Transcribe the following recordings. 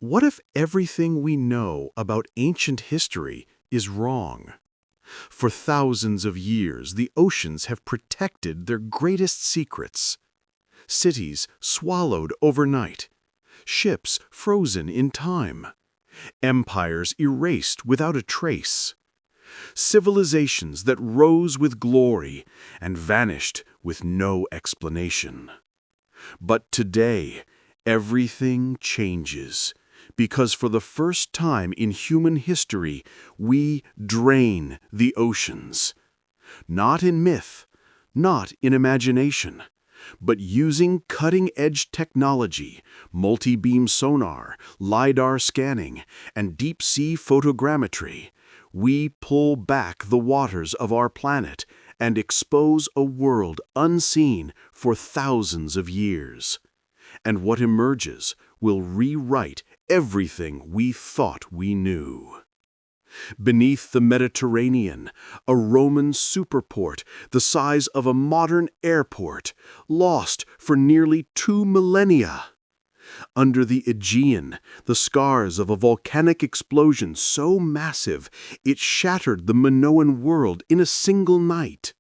What if everything we know about ancient history is wrong? For thousands of years, the oceans have protected their greatest secrets. Cities swallowed overnight, ships frozen in time, empires erased without a trace, civilizations that rose with glory and vanished with no explanation. But today, everything changes, because for the first time in human history, we drain the oceans. Not in myth, not in imagination, but using cutting-edge technology, multi-beam sonar, LIDAR scanning, and deep-sea photogrammetry, we pull back the waters of our planet and expose a world unseen for thousands of years. And what emerges will rewrite everything we thought we knew. Beneath the Mediterranean, a Roman superport the size of a modern airport, lost for nearly 2 millennia. Under the Aegean, the scars of a volcanic explosion so massive it shattered the Minoan world in a single night.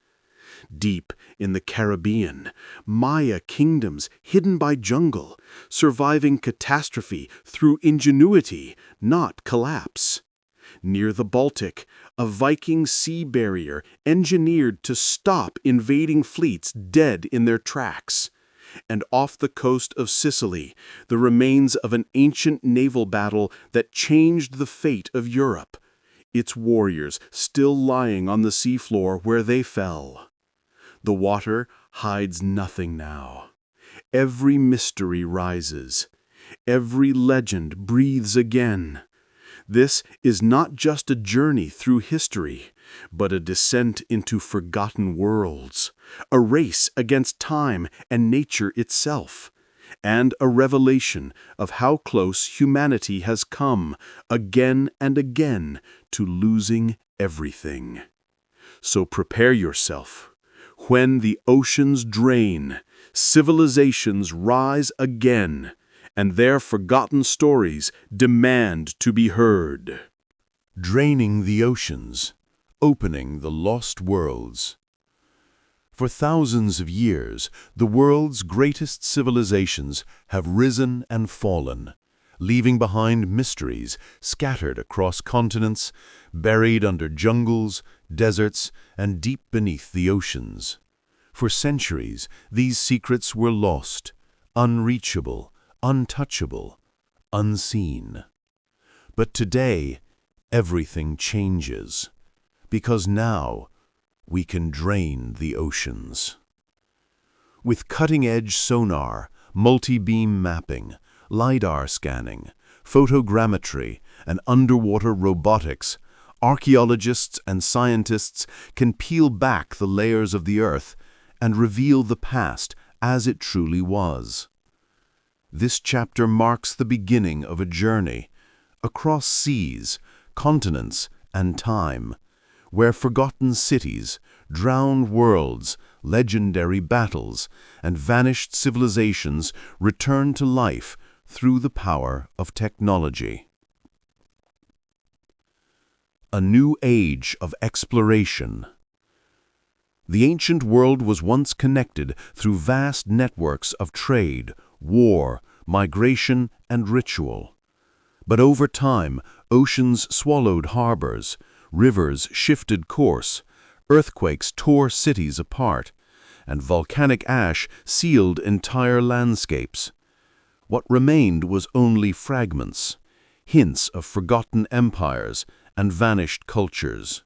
Deep in the Caribbean, Maya kingdoms hidden by jungle, surviving catastrophe through ingenuity, not collapse. Near the Baltic, a Viking sea barrier engineered to stop invading fleets dead in their tracks. And off the coast of Sicily, the remains of an ancient naval battle that changed the fate of Europe, its warriors still lying on the seafloor where they fell. The water hides nothing now. Every mystery rises. Every legend breathes again. This is not just a journey through history, but a descent into forgotten worlds, a race against time and nature itself, and a revelation of how close humanity has come again and again to losing everything. So prepare yourself. When the oceans drain, civilizations rise again, and their forgotten stories demand to be heard. Draining the oceans, opening the lost worlds. For thousands of years, the world's greatest civilizations have risen and fallen, leaving behind mysteries scattered across continents, buried under jungles, deserts, and deep beneath the oceans. For centuries, these secrets were lost, unreachable, untouchable, unseen. But today, everything changes, because now we can drain the oceans. With cutting-edge sonar, multi-beam mapping, LIDAR scanning, photogrammetry, and underwater robotics, archaeologists and scientists can peel back the layers of the Earth and reveal the past as it truly was. This chapter marks the beginning of a journey across seas, continents, and time, where forgotten cities, drowned worlds, legendary battles, and vanished civilizations return to life through the power of technology. A new age of exploration. The ancient world was once connected through vast networks of trade, war, migration, and ritual. But over time, oceans swallowed harbors, rivers shifted course, earthquakes tore cities apart, and volcanic ash sealed entire landscapes. What remained was only fragments, hints of forgotten empires and vanished cultures.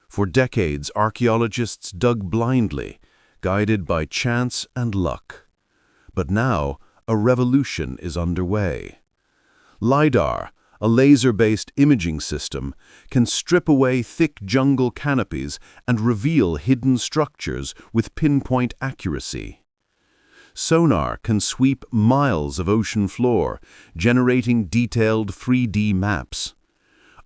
For decades, archaeologists dug blindly, guided by chance and luck. But now, a revolution is underway. LIDAR, a laser-based imaging system, can strip away thick jungle canopies and reveal hidden structures with pinpoint accuracy. Sonar can sweep miles of ocean floor, generating detailed 3D maps.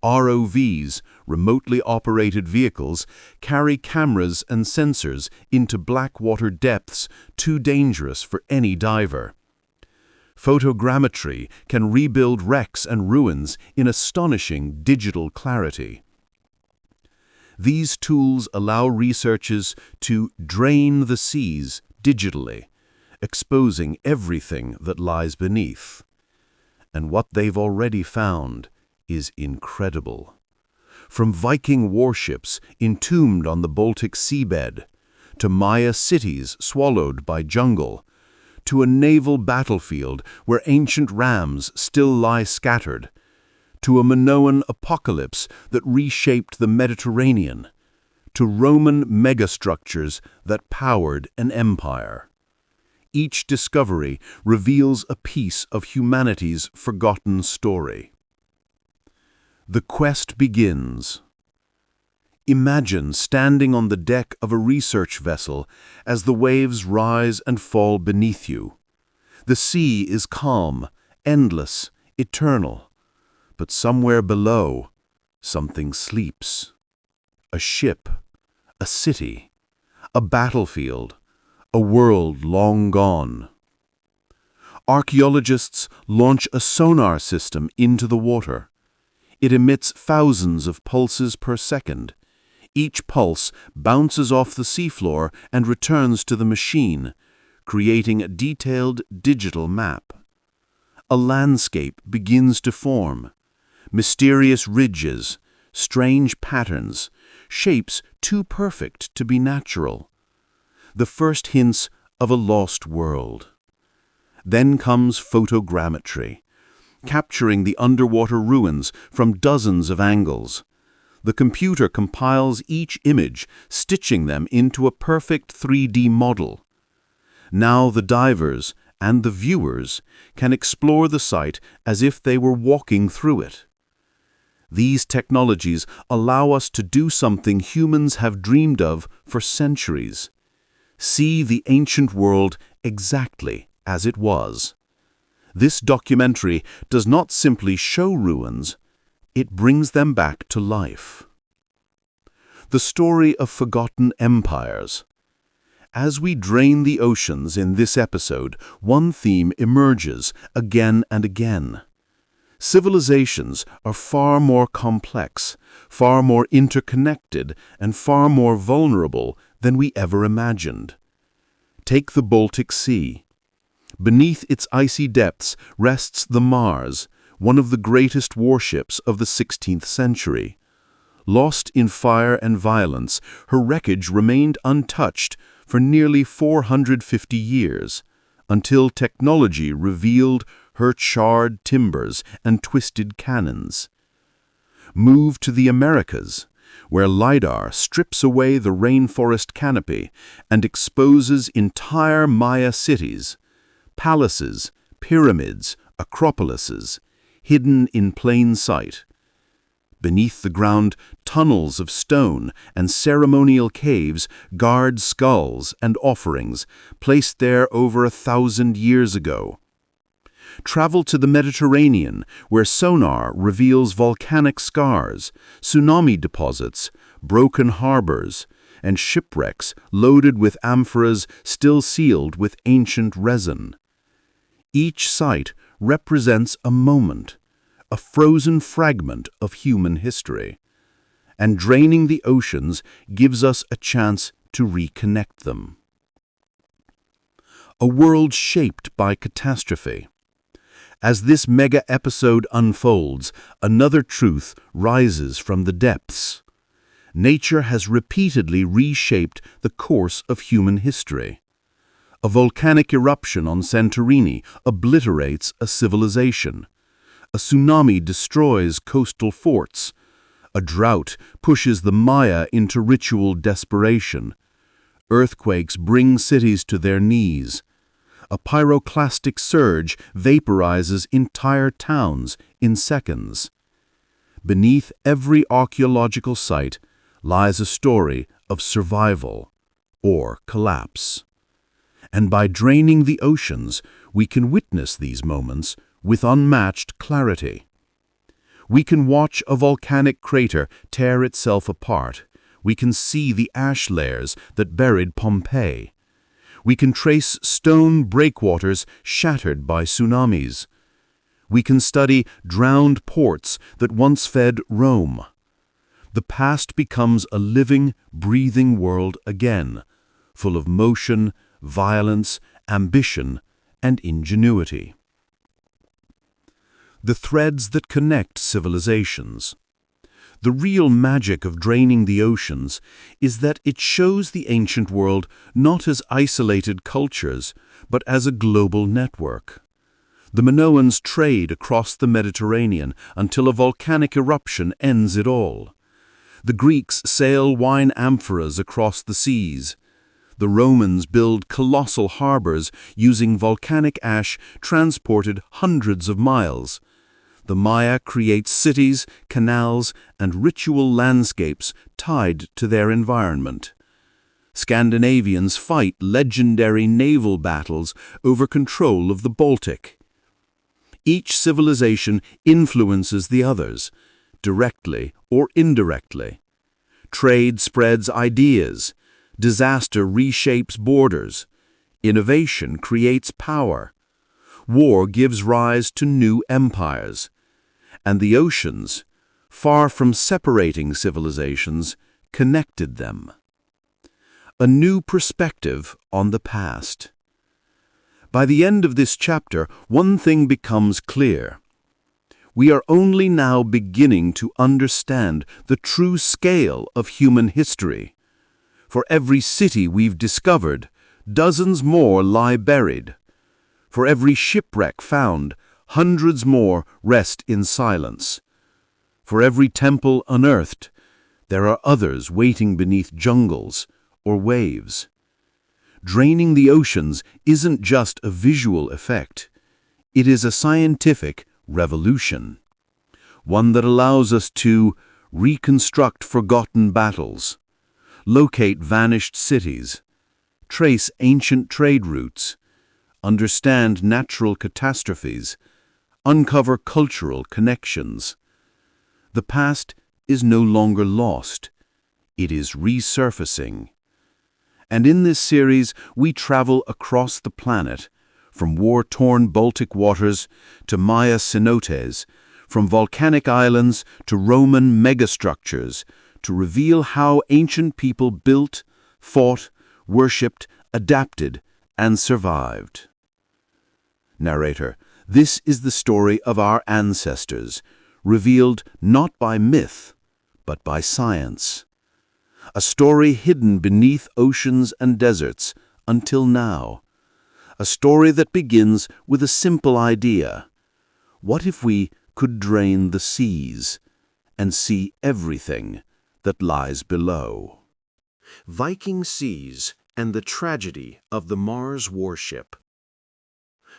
ROVs, remotely operated vehicles, carry cameras and sensors into blackwater depths too dangerous for any diver. Photogrammetry can rebuild wrecks and ruins in astonishing digital clarity. These tools allow researchers to drain the seas digitally, exposing everything that lies beneath. And what they've already found is incredible. From Viking warships entombed on the Baltic seabed, to Maya cities swallowed by jungle, to a naval battlefield where ancient rams still lie scattered, to a Minoan apocalypse that reshaped the Mediterranean, to Roman megastructures that powered an empire. Each discovery reveals a piece of humanity's forgotten story. The quest begins. Imagine standing on the deck of a research vessel as the waves rise and fall beneath you. The sea is calm, endless, eternal. But somewhere below, something sleeps. A ship, a city, a battlefield, a world long gone. Archaeologists launch a sonar system into the water. It emits thousands of pulses per second. Each pulse bounces off the seafloor and returns to the machine, creating a detailed digital map. A landscape begins to form. Mysterious ridges, strange patterns, shapes too perfect to be natural. The first hints of a lost world. Then comes photogrammetry, capturing the underwater ruins from dozens of angles. The computer compiles each image, stitching them into a perfect 3D model. Now the divers and the viewers can explore the site as if they were walking through it. These technologies allow us to do something humans have dreamed of for centuries. See the ancient world exactly as it was. This documentary does not simply show ruins, it brings them back to life. The story of forgotten empires. As we drain the oceans in this episode, one theme emerges again and again. Civilizations are far more complex, far more interconnected, and far more vulnerable than we ever imagined. Take the Baltic Sea. Beneath its icy depths rests the Mars, one of the greatest warships of the 16th century. Lost in fire and violence, her wreckage remained untouched for nearly 450 years, until technology revealed her charred timbers and twisted cannons. Move to the Americas, where LIDAR strips away the rainforest canopy and exposes entire Maya cities, palaces, pyramids, acropolises, hidden in plain sight. Beneath the ground, tunnels of stone and ceremonial caves guard skulls and offerings placed there over 1,000 years ago. Travel to the Mediterranean, where sonar reveals volcanic scars, tsunami deposits, broken harbors, and shipwrecks loaded with amphoras still sealed with ancient resin. Each site represents a moment, a frozen fragment of human history, and draining the oceans gives us a chance to reconnect them. A world shaped by catastrophe. As this mega-episode unfolds, another truth rises from the depths. Nature has repeatedly reshaped the course of human history. A volcanic eruption on Santorini obliterates a civilization. A tsunami destroys coastal forts. A drought pushes the Maya into ritual desperation. Earthquakes bring cities to their knees. A pyroclastic surge vaporizes entire towns in seconds. Beneath every archaeological site lies a story of survival or collapse. And by draining the oceans, we can witness these moments with unmatched clarity. We can watch a volcanic crater tear itself apart. We can see the ash layers that buried Pompeii. We can trace stone breakwaters shattered by tsunamis. We can study drowned ports that once fed Rome. The past becomes a living, breathing world again, full of motion, violence, ambition, and ingenuity. The threads that connect civilizations. The real magic of draining the oceans is that it shows the ancient world not as isolated cultures, but as a global network. The Minoans trade across the Mediterranean until a volcanic eruption ends it all. The Greeks sail wine amphoras across the seas. The Romans build colossal harbors using volcanic ash transported hundreds of miles. The Maya create cities, canals, and ritual landscapes tied to their environment. Scandinavians fight legendary naval battles over control of the Baltic. Each civilization influences the others, directly or indirectly. Trade spreads ideas. Disaster reshapes borders. Innovation creates power. War gives rise to new empires. And the oceans, far from separating civilizations, connected them. A new perspective on the past. By the end of this chapter, one thing becomes clear. We are only now beginning to understand the true scale of human history. For every city we've discovered, dozens more lie buried. For every shipwreck found, hundreds more rest in silence. For every temple unearthed, there are others waiting beneath jungles or waves. Draining the oceans isn't just a visual effect. It is a scientific revolution. One that allows us to reconstruct forgotten battles, locate vanished cities, trace ancient trade routes, understand natural catastrophes, uncover cultural connections. The past is no longer lost. It is resurfacing. And in this series, we travel across the planet, from war-torn Baltic waters to Maya cenotes, from volcanic islands to Roman megastructures, to reveal how ancient people built, fought, worshipped, adapted, and survived. Narrator, this is the story of our ancestors, revealed not by myth, but by science. A story hidden beneath oceans and deserts until now. A story that begins with a simple idea. What if we could drain the seas and see everything that lies below? Viking Seas and the Tragedy of the Mars Warship.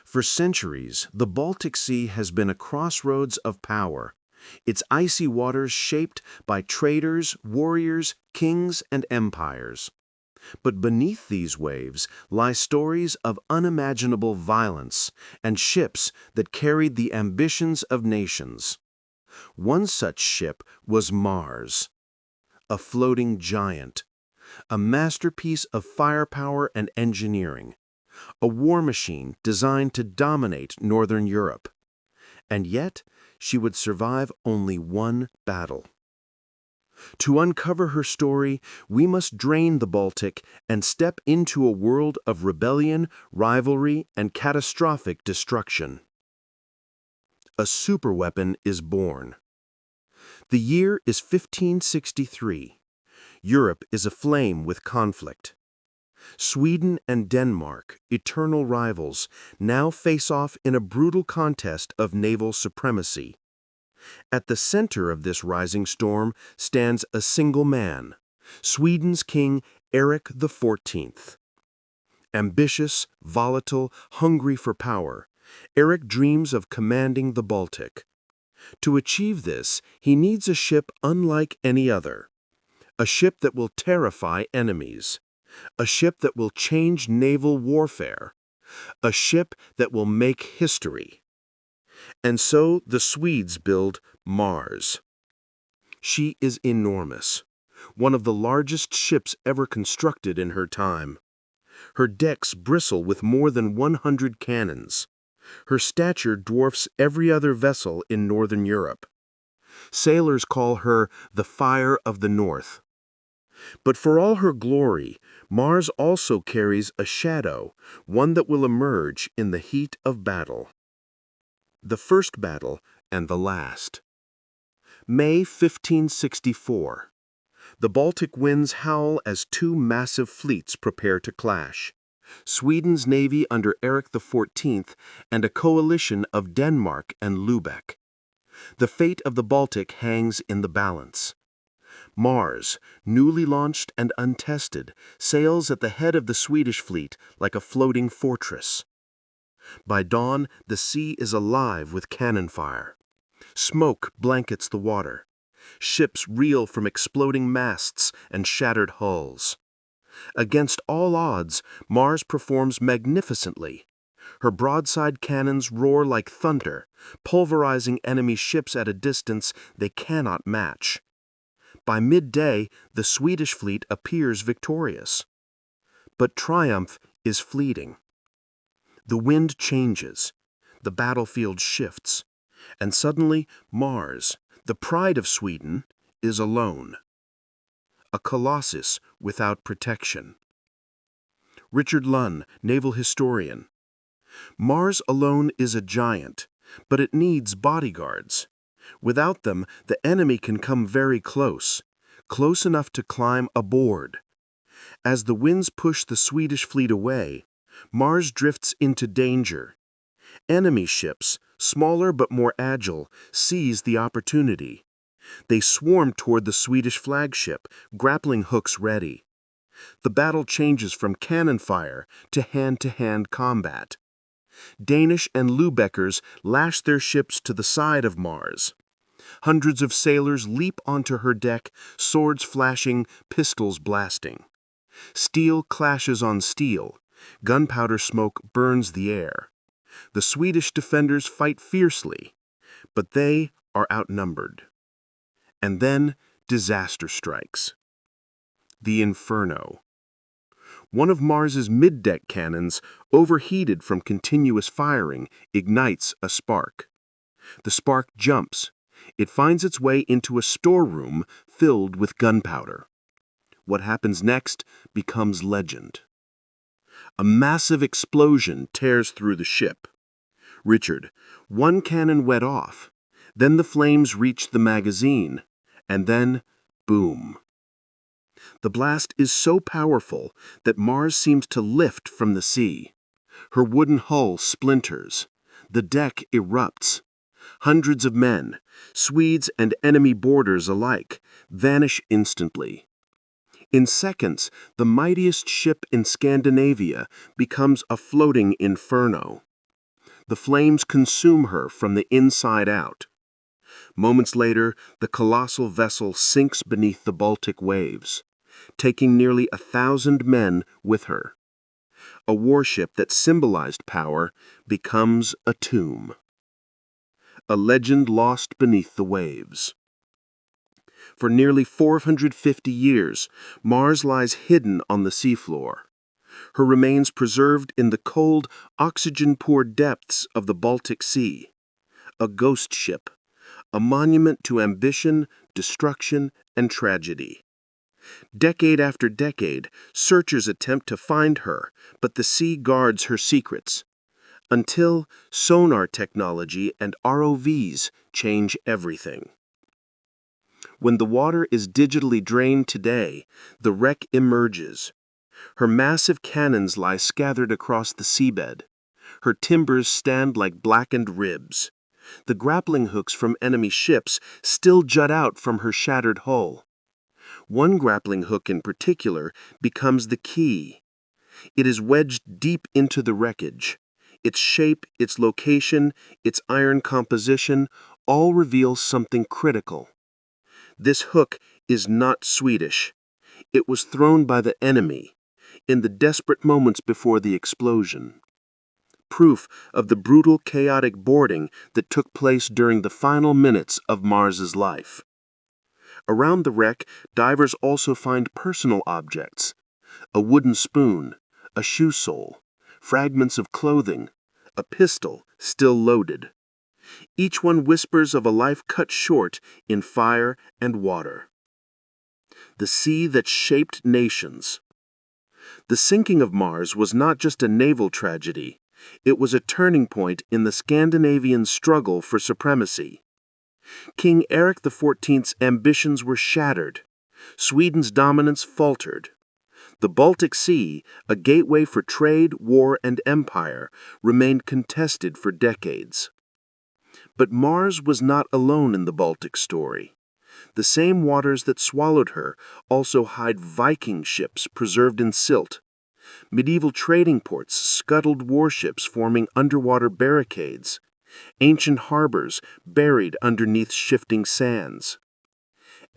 For centuries, the Baltic Sea has been a crossroads of power, its icy waters shaped by traders, warriors, kings, and empires. But beneath these waves lie stories of unimaginable violence and ships that carried the ambitions of nations. One such ship was Mars, a floating giant, a masterpiece of firepower and engineering, a war machine designed to dominate Northern Europe. And yet, she would survive only one battle. To uncover her story, we must drain the Baltic and step into a world of rebellion, rivalry, and catastrophic destruction. A superweapon is born. The year is 1563. Europe is aflame with conflict. Sweden and Denmark, eternal rivals, now face off in a brutal contest of naval supremacy. At the center of this rising storm stands a single man, Sweden's king Erik XIV. Ambitious, volatile, hungry for power, Erik dreams of commanding the Baltic. To achieve this, he needs a ship unlike any other. A ship that will terrify enemies. A ship that will change naval warfare. A ship that will make history. And so the Swedes build Mars. She is enormous, one of the largest ships ever constructed in her time. Her decks bristle with more than 100 cannons. Her stature dwarfs every other vessel in northern Europe. Sailors call her the Fire of the North. But for all her glory, Mars also carries a shadow, one that will emerge in the heat of battle. The first battle and the last. May 1564. The Baltic winds howl as two massive fleets prepare to clash. Sweden's navy under Eric XIV and a coalition of Denmark and Lubeck. The fate of the Baltic hangs in the balance. Mars, newly launched and untested, sails at the head of the Swedish fleet like a floating fortress. By dawn, the sea is alive with cannon fire. Smoke blankets the water. Ships reel from exploding masts and shattered hulls. Against all odds, Mars performs magnificently. Her broadside cannons roar like thunder, pulverizing enemy ships at a distance they cannot match. By midday, the Swedish fleet appears victorious. But triumph is fleeting. The wind changes, the battlefield shifts, and suddenly Mars, the pride of Sweden, is alone. A colossus without protection. Richard Lunn, naval historian. Mars alone is a giant, but it needs bodyguards. Without them, the enemy can come very close, close enough to climb aboard. As the winds push the Swedish fleet away, Mars drifts into danger. Enemy ships, smaller but more agile, seize the opportunity. They swarm toward the Swedish flagship, grappling hooks ready. The battle changes from cannon fire to hand-to-hand combat. Danish and Lubeckers lash their ships to the side of Mars. Hundreds of sailors leap onto her deck, swords flashing, pistols blasting. Steel clashes on steel. Gunpowder smoke burns the air. The Swedish defenders fight fiercely, but they are outnumbered. And then disaster strikes. The Inferno. One of Mars's mid-deck cannons, overheated from continuous firing, ignites a spark. The spark jumps. It finds its way into a storeroom filled with gunpowder. What happens next becomes legend. A massive explosion tears through the ship. Richard, one cannon went off. Then the flames reached the magazine. And then, boom. The blast is so powerful that Mars seems to lift from the sea. Her wooden hull splinters. The deck erupts. Hundreds of men, Swedes and enemy boarders alike, vanish instantly. In seconds, the mightiest ship in Scandinavia becomes a floating inferno. The flames consume her from the inside out. Moments later, the colossal vessel sinks beneath the Baltic waves, taking nearly 1,000 men with her. A warship that symbolized power becomes a tomb. A legend lost beneath the waves. For nearly 450 years, Mars lies hidden on the seafloor. Her remains preserved in the cold, oxygen-poor depths of the Baltic Sea. A ghost ship, a monument to ambition, destruction, and tragedy. Decade after decade, searchers attempt to find her, but the sea guards her secrets. Until sonar technology and ROVs change everything. When the water is digitally drained today, the wreck emerges. Her massive cannons lie scattered across the seabed. Her timbers stand like blackened ribs. The grappling hooks from enemy ships still jut out from her shattered hull. One grappling hook in particular becomes the key. It is wedged deep into the wreckage. Its shape, its location, its iron composition all reveal something critical. This hook is not Swedish. It was thrown by the enemy in the desperate moments before the explosion. Proof of the brutal, chaotic boarding that took place during the final minutes of Mars's life. Around the wreck, divers also find personal objects: a wooden spoon, a shoe sole, fragments of clothing, a pistol still loaded. Each one whispers of a life cut short in fire and water. The sea that shaped nations. The sinking of Mars was not just a naval tragedy, it was a turning point in the Scandinavian struggle for supremacy. King Eric XIV's ambitions were shattered. Sweden's dominance faltered. The Baltic Sea, a gateway for trade, war, and empire, remained contested for decades. But Mars was not alone in the Baltic story. The same waters that swallowed her also hide Viking ships preserved in silt. Medieval trading ports scuttled warships forming underwater barricades. Ancient harbors buried underneath shifting sands.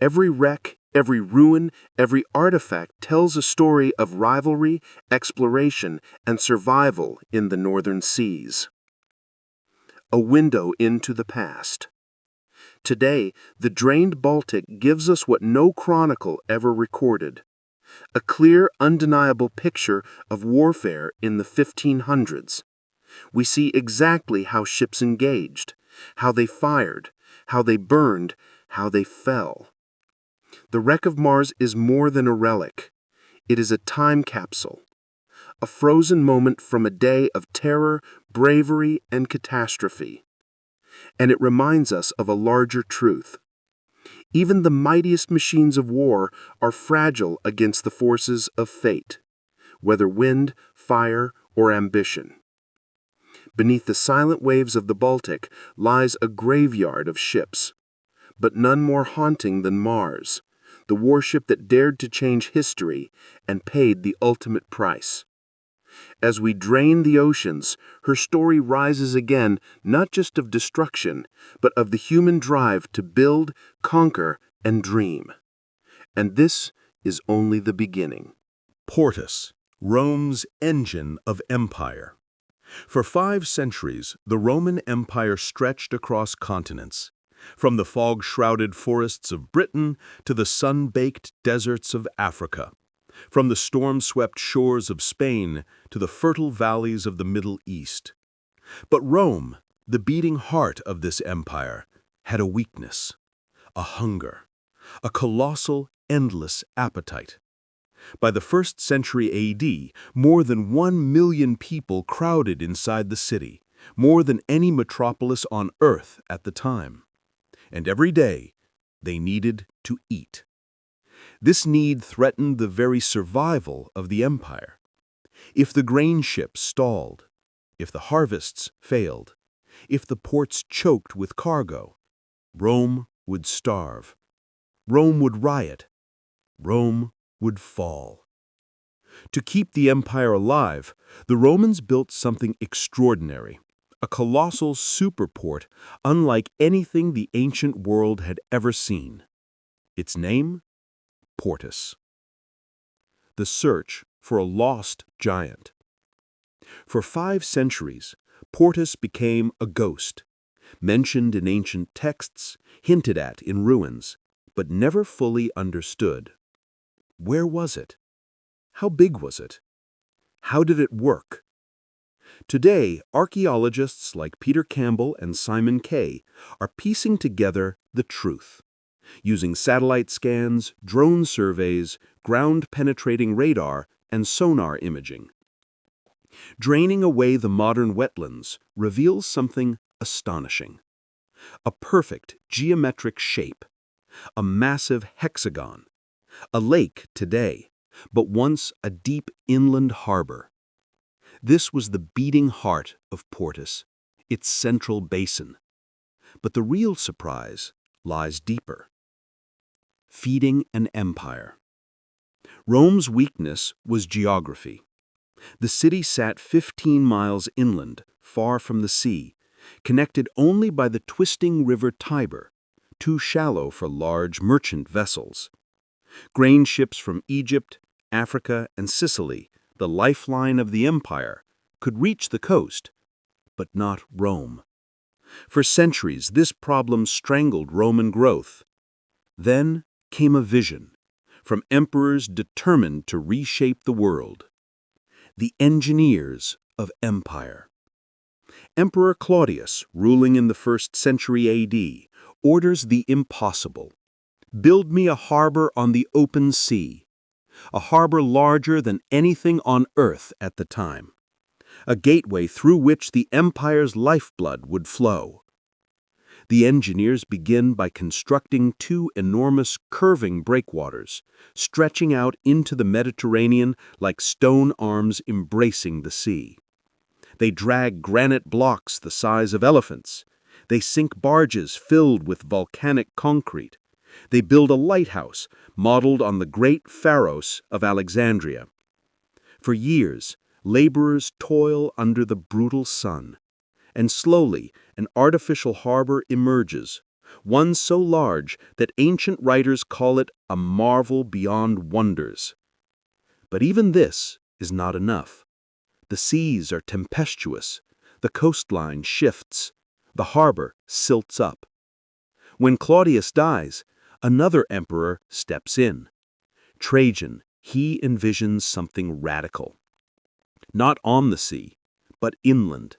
Every wreck, every ruin, every artifact tells a story of rivalry, exploration, and survival in the northern seas. A window into the past. Today, the drained Baltic gives us what no chronicle ever recorded. A clear, undeniable picture of warfare in the 1500s. We see exactly how ships engaged, how they fired, how they burned, how they fell. The wreck of Mars is more than a relic. It is a time capsule, a frozen moment from a day of terror, bravery, and catastrophe. And it reminds us of a larger truth. Even the mightiest machines of war are fragile against the forces of fate, whether wind, fire, or ambition. Beneath the silent waves of the Baltic lies a graveyard of ships, but none more haunting than Mars, the warship that dared to change history and paid the ultimate price. As we drain the oceans, her story rises again, not just of destruction, but of the human drive to build, conquer, and dream. And this is only the beginning. Portus, Rome's engine of empire. For 5 centuries, the Roman Empire stretched across continents, from the fog-shrouded forests of Britain to the sun-baked deserts of Africa, from the storm-swept shores of Spain to the fertile valleys of the Middle East. But Rome, the beating heart of this empire, had a weakness, a hunger, a colossal, endless appetite. By the 1st century AD, more than 1 million people crowded inside the city, more than any metropolis on Earth at the time. And every day, they needed to eat. This need threatened the very survival of the empire. If the grain ships stalled, if the harvests failed, if the ports choked with cargo, Rome would starve. Rome would riot. Rome would fall. To keep the empire alive, the Romans built something extraordinary, a colossal superport unlike anything the ancient world had ever seen. Its name? Portus. The search for a lost giant. For 5 centuries, Portus became a ghost, mentioned in ancient texts, hinted at in ruins, but never fully understood. Where was it? How big was it? How did it work? Today, archaeologists like Peter Campbell and Simon Kay are piecing together the truth, using satellite scans, drone surveys, ground-penetrating radar, and sonar imaging. Draining away the modern wetlands reveals something astonishing. A perfect geometric shape, a massive hexagon, a lake today, but once a deep inland harbor. This was the beating heart of Portus, its central basin. But the real surprise lies deeper. Feeding an empire. Rome's weakness was geography. The city sat 15 miles inland, far from the sea, connected only by the twisting river Tiber, too shallow for large merchant vessels. Grain ships from Egypt, Africa, and Sicily, the lifeline of the empire, could reach the coast, but not Rome. For centuries, this problem strangled Roman growth. Then came a vision from emperors determined to reshape the world. The engineers of empire. Emperor Claudius, ruling in the 1st century AD, orders the impossible. Build me a harbor on the open sea, a harbor larger than anything on earth at the time, a gateway through which the empire's lifeblood would flow. The engineers begin by constructing 2 enormous curving breakwaters, stretching out into the Mediterranean like stone arms embracing the sea. They drag granite blocks the size of elephants. They sink barges filled with volcanic concrete. They build a lighthouse modeled on the great Pharos of Alexandria. For years, laborers toil under the brutal sun, and slowly an artificial harbor emerges, one so large that ancient writers call it a marvel beyond wonders. But even this is not enough. The seas are tempestuous, the coastline shifts, the harbor silts up. When Claudius dies, another emperor steps in. Trajan, he envisions something radical. Not on the sea, but inland.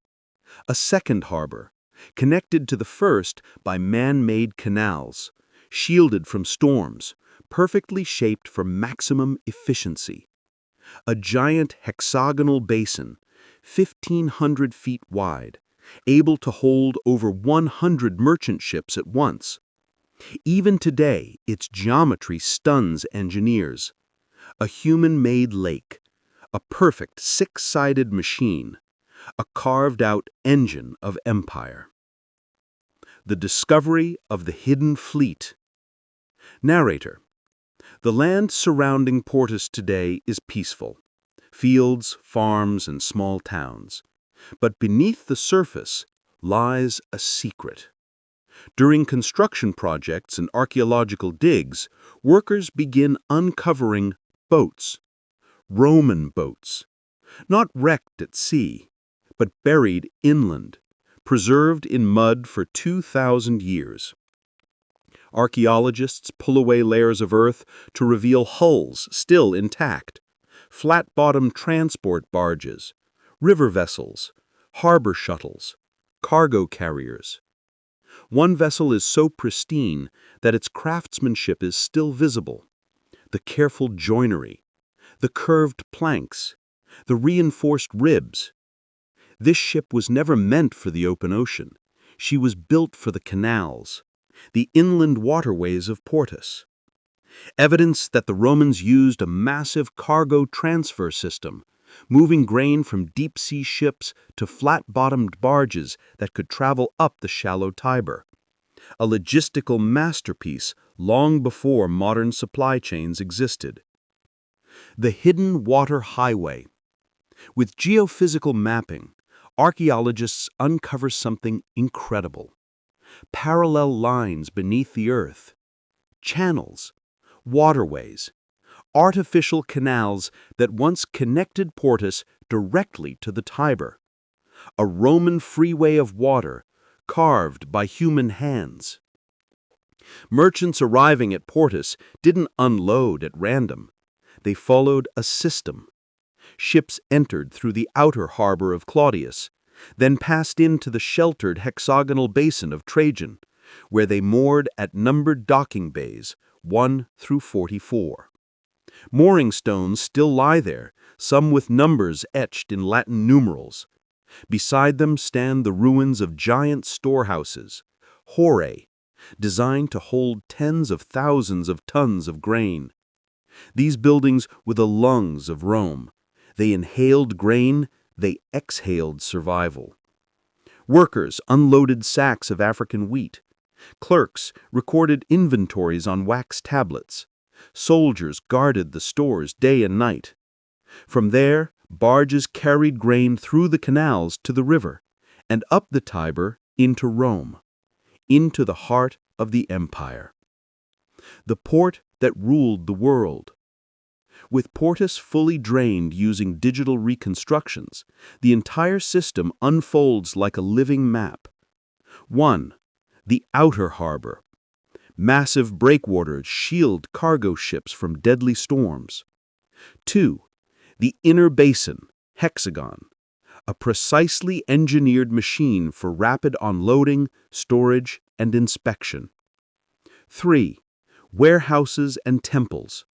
A second harbor, connected to the first by man-made canals, shielded from storms, perfectly shaped for maximum efficiency. A giant hexagonal basin, 1,500 feet wide, able to hold over 100 merchant ships at once. Even today, its geometry stuns engineers. A human-made lake, a perfect 6-sided machine, a carved-out engine of empire. The discovery of the hidden fleet. Narrator. The land surrounding Portus today is peaceful. Fields, farms, and small towns. But beneath the surface lies a secret. During construction projects and archaeological digs, workers begin uncovering boats. Roman boats. Not wrecked at sea, but buried inland, preserved in mud for 2,000 years. Archaeologists pull away layers of earth to reveal hulls still intact, flat-bottomed transport barges, river vessels, harbor shuttles, cargo carriers. One vessel is so pristine that its craftsmanship is still visible. The careful joinery, the curved planks, the reinforced ribs. This ship was never meant for the open ocean. She was built for the canals, the inland waterways of Portus. Evidence that the Romans used a massive cargo transfer system, moving grain from deep-sea ships to flat-bottomed barges that could travel up the shallow Tiber. A logistical masterpiece long before modern supply chains existed. The hidden water highway. With geophysical mapping, archaeologists uncover something incredible. Parallel lines beneath the earth, channels, waterways, artificial canals that once connected Portus directly to the Tiber. A Roman freeway of water, carved by human hands. Merchants arriving at Portus didn't unload at random. They followed a system. Ships entered through the outer harbor of Claudius, then passed into the sheltered hexagonal basin of Trajan, where they moored at numbered docking bays, 1 through 44. Mooring stones still lie there, some with numbers etched in Latin numerals. Beside them stand the ruins of giant storehouses, amphorae, designed to hold tens of thousands of tons of grain. These buildings were the lungs of Rome. They inhaled grain, they exhaled survival. Workers unloaded sacks of African wheat. Clerks recorded inventories on wax tablets. Soldiers guarded the stores day and night. From there, barges carried grain through the canals to the river, and up the Tiber into Rome, into the heart of the empire. The port that ruled the world. With Portus fully drained using digital reconstructions, the entire system unfolds like a living map. 1. The outer harbor. Massive breakwaters shield cargo ships from deadly storms. 2. The inner basin, hexagon, a precisely engineered machine for rapid unloading, storage, and inspection. 3. Warehouses and temples,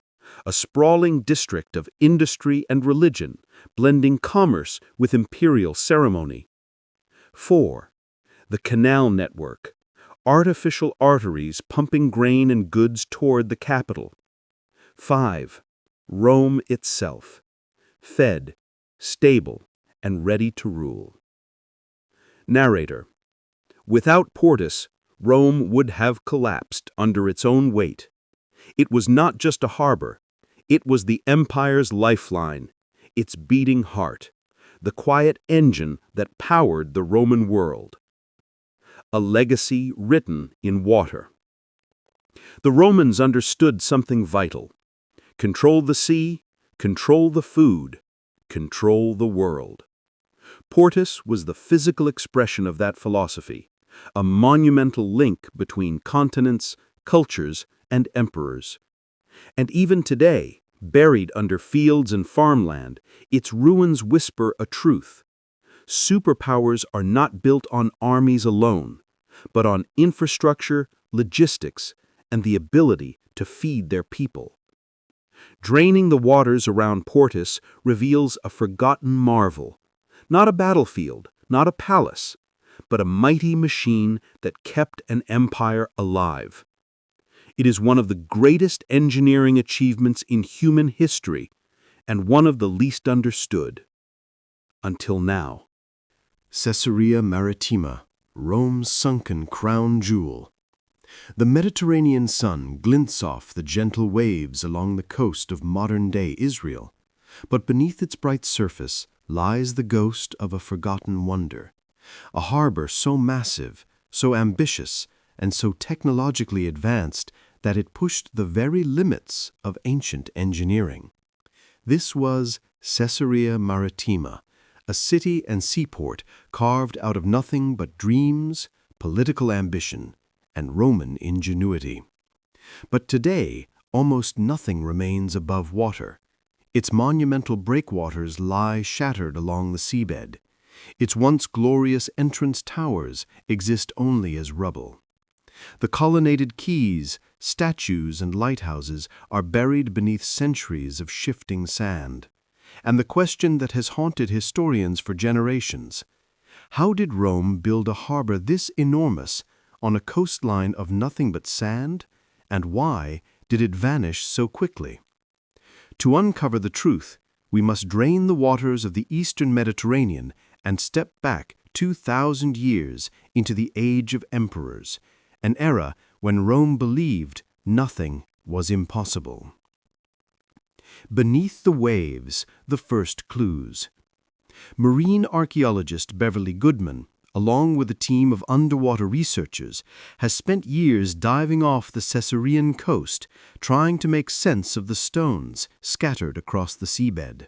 a sprawling district of industry and religion, blending commerce with imperial ceremony. 4. The canal network, artificial arteries pumping grain and goods toward the capital. 5. Rome itself, fed, stable, and ready to rule. Narrator: without Portus, Rome would have collapsed under its own weight. It was not just a harbor. It was the empire's lifeline, its beating heart, the quiet engine that powered the Roman world. A legacy written in water. The Romans understood something vital. Control the sea, control the food, control the world. Portus was the physical expression of that philosophy, a monumental link between continents, cultures, and emperors. And even today, buried under fields and farmland, its ruins whisper a truth. Superpowers are not built on armies alone, but on infrastructure, logistics, and the ability to feed their people. Draining the waters around Portus reveals a forgotten marvel. Not a battlefield, not a palace, but a mighty machine that kept an empire alive. It is one of the greatest engineering achievements in human history, and one of the least understood. Until now. Caesarea Maritima, Rome's sunken crown jewel. The Mediterranean sun glints off the gentle waves along the coast of modern-day Israel, but beneath its bright surface lies the ghost of a forgotten wonder, a harbor so massive, so ambitious, and so technologically advanced that it pushed the very limits of ancient engineering. This was Caesarea Maritima, a city and seaport carved out of nothing but dreams, political ambition, and Roman ingenuity. But today, almost nothing remains above water. Its monumental breakwaters lie shattered along the seabed. Its once glorious entrance towers exist only as rubble. The colonnaded quays, statues, and lighthouses are buried beneath centuries of shifting sand. And the question that has haunted historians for generations: how did Rome build a harbor this enormous on a coastline of nothing but sand, and why did it vanish so quickly? To uncover the truth, we must drain the waters of the eastern Mediterranean and step back 2,000 years into the age of emperors, an era when Rome believed nothing was impossible. Beneath the waves, the first clues. Marine archaeologist Beverly Goodman, along with a team of underwater researchers, has spent years diving off the Caesarean coast, trying to make sense of the stones scattered across the seabed.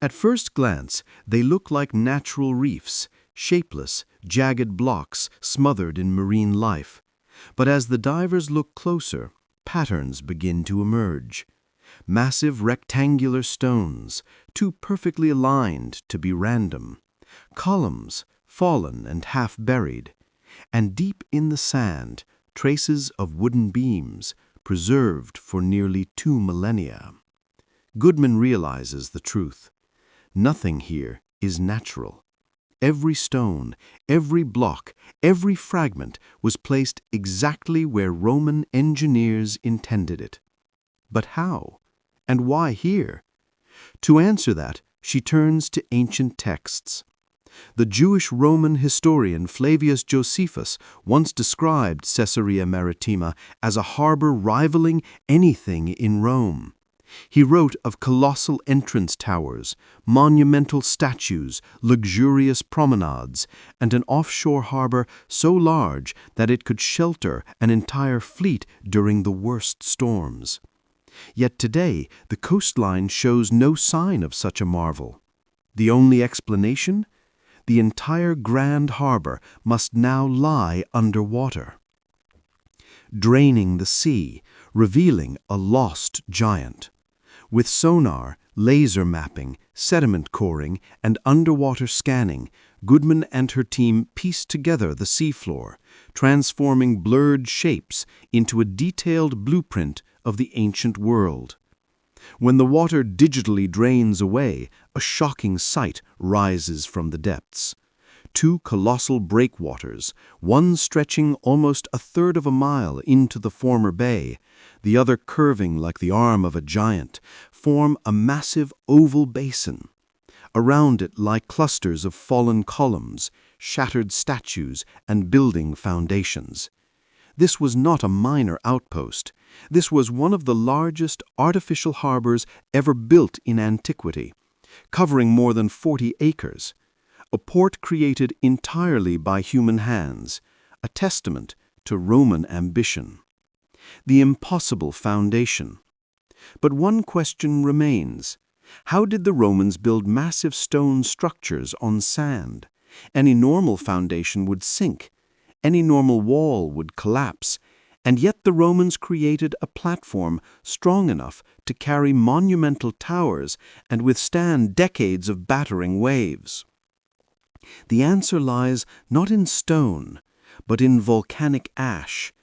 At first glance, they look like natural reefs, shapeless, jagged blocks smothered in marine life. But as the divers look closer, patterns begin to emerge. Massive rectangular stones, too perfectly aligned to be random. Columns, fallen and half-buried, and deep in the sand, traces of wooden beams, preserved for nearly 2 millennia. Goodman realizes the truth. Nothing here is natural. Every stone, every block, every fragment was placed exactly where Roman engineers intended it. But how? And why here? To answer that, she turns to ancient texts. The Jewish Roman historian Flavius Josephus once described Caesarea Maritima as a harbor rivaling anything in Rome. He wrote of colossal entrance towers, monumental statues, luxurious promenades, and an offshore harbor so large that it could shelter an entire fleet during the worst storms. Yet today, the coastline shows no sign of such a marvel. The only explanation? The entire Grand Harbor must now lie underwater, draining the sea, revealing a lost giant. With sonar, Laser mapping, sediment coring, and underwater scanning, Goodman and her team pieced together the seafloor, transforming blurred shapes into a detailed blueprint of the ancient world. When the water digitally drains away, a shocking sight rises from the depths. Two colossal breakwaters, one stretching almost a third of a mile into the former bay, the other curving like the arm of a giant, form a massive oval basin. Around it lie clusters of fallen columns, shattered statues, and building foundations. This was not a minor outpost. This was one of the largest artificial harbors ever built in antiquity, covering more than 40 acres. A port created entirely by human hands, a testament to Roman ambition. The impossible foundation. But one question remains. How did the Romans build massive stone structures on sand? Any normal foundation would sink. Any normal wall would collapse. And yet the Romans created a platform strong enough to carry monumental towers and withstand decades of battering waves. The answer lies not in stone, but in volcanic ash.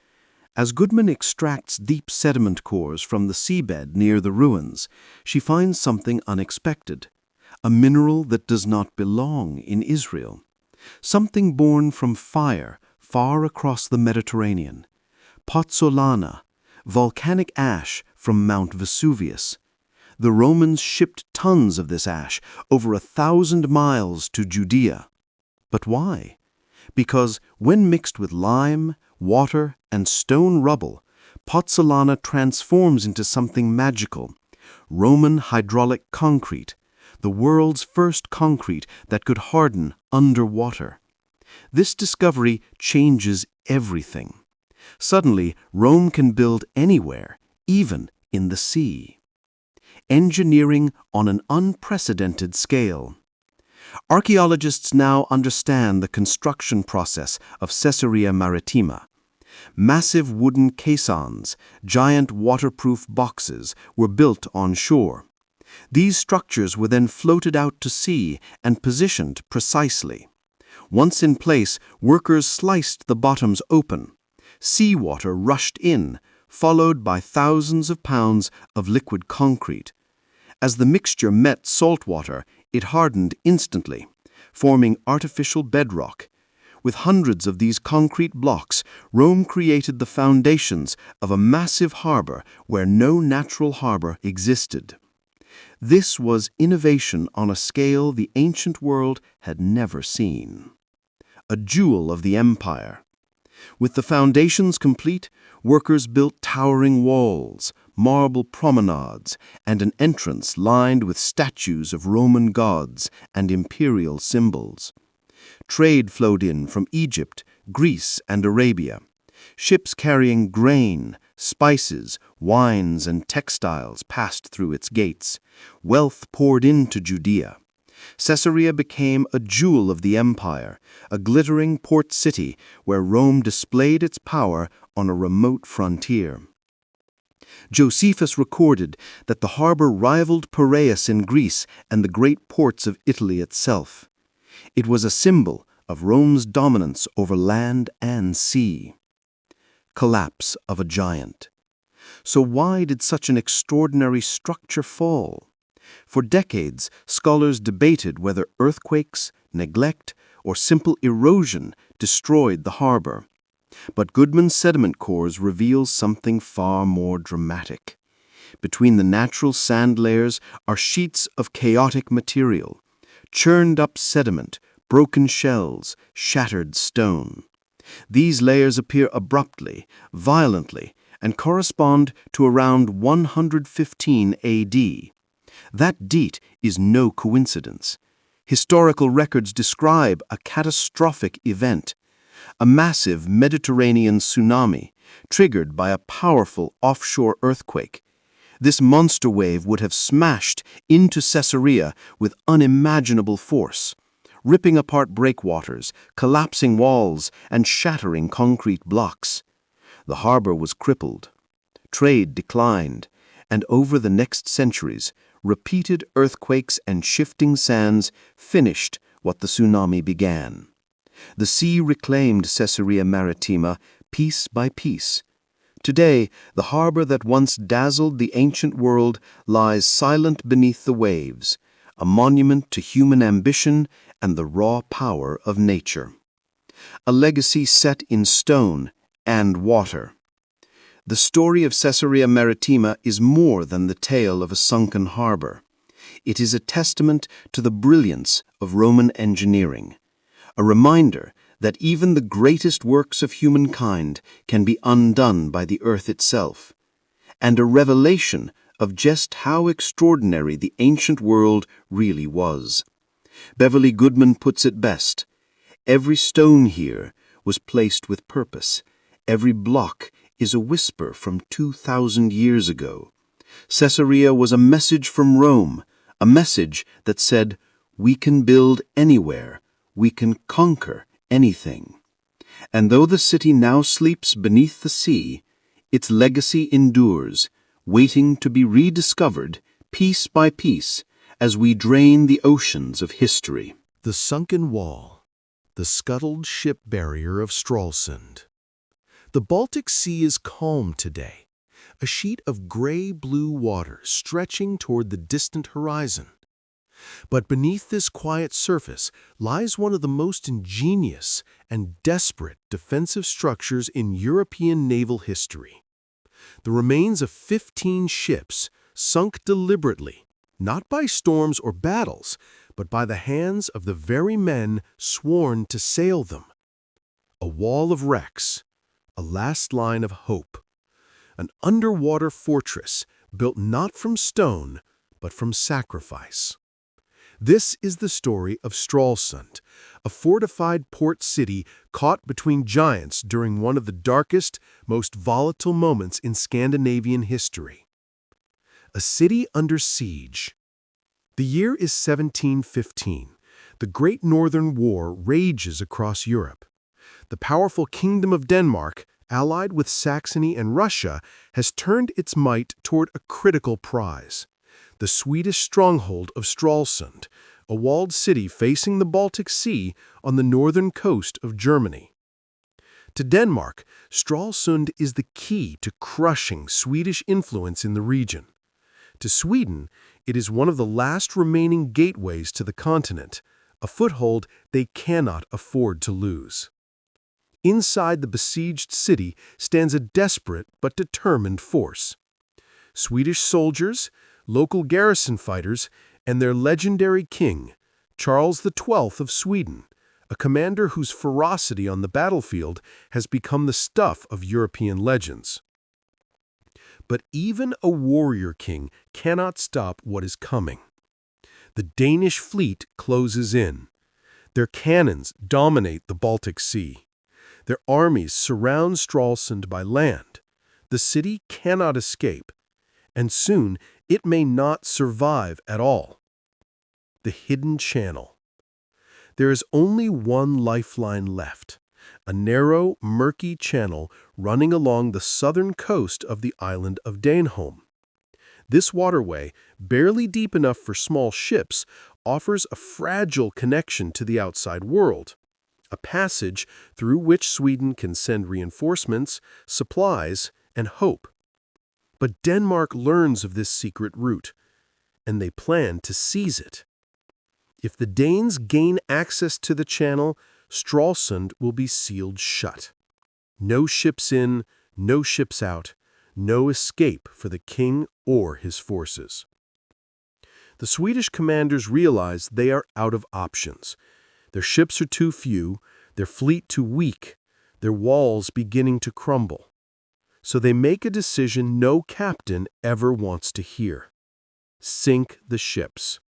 As Goodman extracts deep sediment cores from the seabed near the ruins, she finds something unexpected, a mineral that does not belong in Israel, something born from fire far across the Mediterranean. Pozzolana, volcanic ash from Mount Vesuvius. The Romans shipped tons of this ash, over 1,000 miles to Judea. But why? Because when mixed with lime, water, and stone rubble, pozzolana transforms into something magical. Roman hydraulic concrete, the world's first concrete that could harden underwater. This discovery changes everything. Suddenly, Rome can build anywhere, even in the sea. Engineering on an unprecedented scale. Archaeologists now understand the construction process of Caesarea Maritima. Massive wooden caissons, giant waterproof boxes, were built on shore. These structures were then floated out to sea and positioned precisely. Once in place, workers sliced the bottoms open. Seawater rushed in, followed by thousands of pounds of liquid concrete. As the mixture met salt water, it hardened instantly, forming artificial bedrock. With hundreds of these concrete blocks, Rome created the foundations of a massive harbor where no natural harbor existed. This was innovation on a scale the ancient world had never seen. A jewel of the empire. With the foundations complete, workers built towering walls, marble promenades, and an entrance lined with statues of Roman gods and imperial symbols. Trade flowed in from Egypt, Greece, and Arabia. Ships carrying grain, spices, wines, and textiles passed through its gates. Wealth poured into Judea. Caesarea became a jewel of the empire, a glittering port city where Rome displayed its power on a remote frontier. Josephus recorded that the harbor rivaled Piraeus in Greece and the great ports of Italy itself. It was a symbol of Rome's dominance over land and sea. Collapse of a giant. So why did such an extraordinary structure fall? For decades, scholars debated whether earthquakes, neglect, or simple erosion destroyed the harbor. But Goodman's sediment cores reveal something far more dramatic. Between the natural sand layers are sheets of chaotic material, churned-up sediment, broken shells, shattered stone. These layers appear abruptly, violently, and correspond to around 115 AD. That date is no coincidence. Historical records describe a catastrophic event, a massive Mediterranean tsunami triggered by a powerful offshore earthquake. This monster wave would have smashed into Caesarea with unimaginable force, ripping apart breakwaters, collapsing walls, and shattering concrete blocks. The harbor was crippled. Trade declined, And over the next centuries, repeated earthquakes and shifting sands finished what the tsunami began. The sea reclaimed Caesarea Maritima piece by piece. Today, the harbor that once dazzled the ancient world lies silent beneath the waves, a monument to human ambition and the raw power of nature. A legacy set in stone and water. The story of Caesarea Maritima is more than the tale of a sunken harbor. It is a testament to the brilliance of Roman engineering, a reminder that even the greatest works of humankind can be undone by the earth itself, and a revelation of just how extraordinary the ancient world really was. Beverly Goodman puts it best: every stone here was placed with purpose. Every block is a whisper from 2,000 years ago. Caesarea was a message from Rome, a message that said, we can build anywhere, we can conquer anything. And though the city now sleeps beneath the sea, its legacy endures, waiting to be rediscovered piece by piece as we drain the oceans of history. The sunken wall, the scuttled ship barrier of Stralsund. The Baltic Sea is calm today, a sheet of gray-blue water stretching toward the distant horizon. But beneath this quiet surface lies one of the most ingenious and desperate defensive structures in European naval history. The remains of 15 ships sunk deliberately, not by storms or battles, but by the hands of the very men sworn to sail them. A wall of wrecks, a last line of hope, an underwater fortress built not from stone, but from sacrifice. This is the story of Stralsund, a fortified port city caught between giants during one of the darkest, most volatile moments in Scandinavian history. A city under siege. The year is 1715. The Great Northern War rages across Europe. The powerful Kingdom of Denmark, allied with Saxony and Russia, has turned its might toward a critical prize: the Swedish stronghold of Stralsund, a walled city facing the Baltic Sea on the northern coast of Germany. To Denmark, Stralsund is the key to crushing Swedish influence in the region. To Sweden, it is one of the last remaining gateways to the continent, a foothold they cannot afford to lose. Inside the besieged city stands a desperate but determined force. Swedish soldiers, local garrison fighters, and their legendary king, Charles XII of Sweden, a commander whose ferocity on the battlefield has become the stuff of European legends. But even a warrior king cannot stop what is coming. The Danish fleet closes in. Their cannons dominate the Baltic Sea. Their armies surround Stralsund by land. The city cannot escape, and soon it may not survive at all. The hidden channel. There is only one lifeline left, a narrow, murky channel running along the southern coast of the island of Daneholm. This waterway, barely deep enough for small ships, offers a fragile connection to the outside world, a passage through which Sweden can send reinforcements, supplies, and hope. But Denmark learns of this secret route, and they plan to seize it. If the Danes gain access to the channel, Stralsund will be sealed shut. No ships in, no ships out, no escape for the king or his forces. The Swedish commanders realize they are out of options. Their ships are too few, their fleet too weak, their walls beginning to crumble. So they make a decision no captain ever wants to hear. Sink the ships.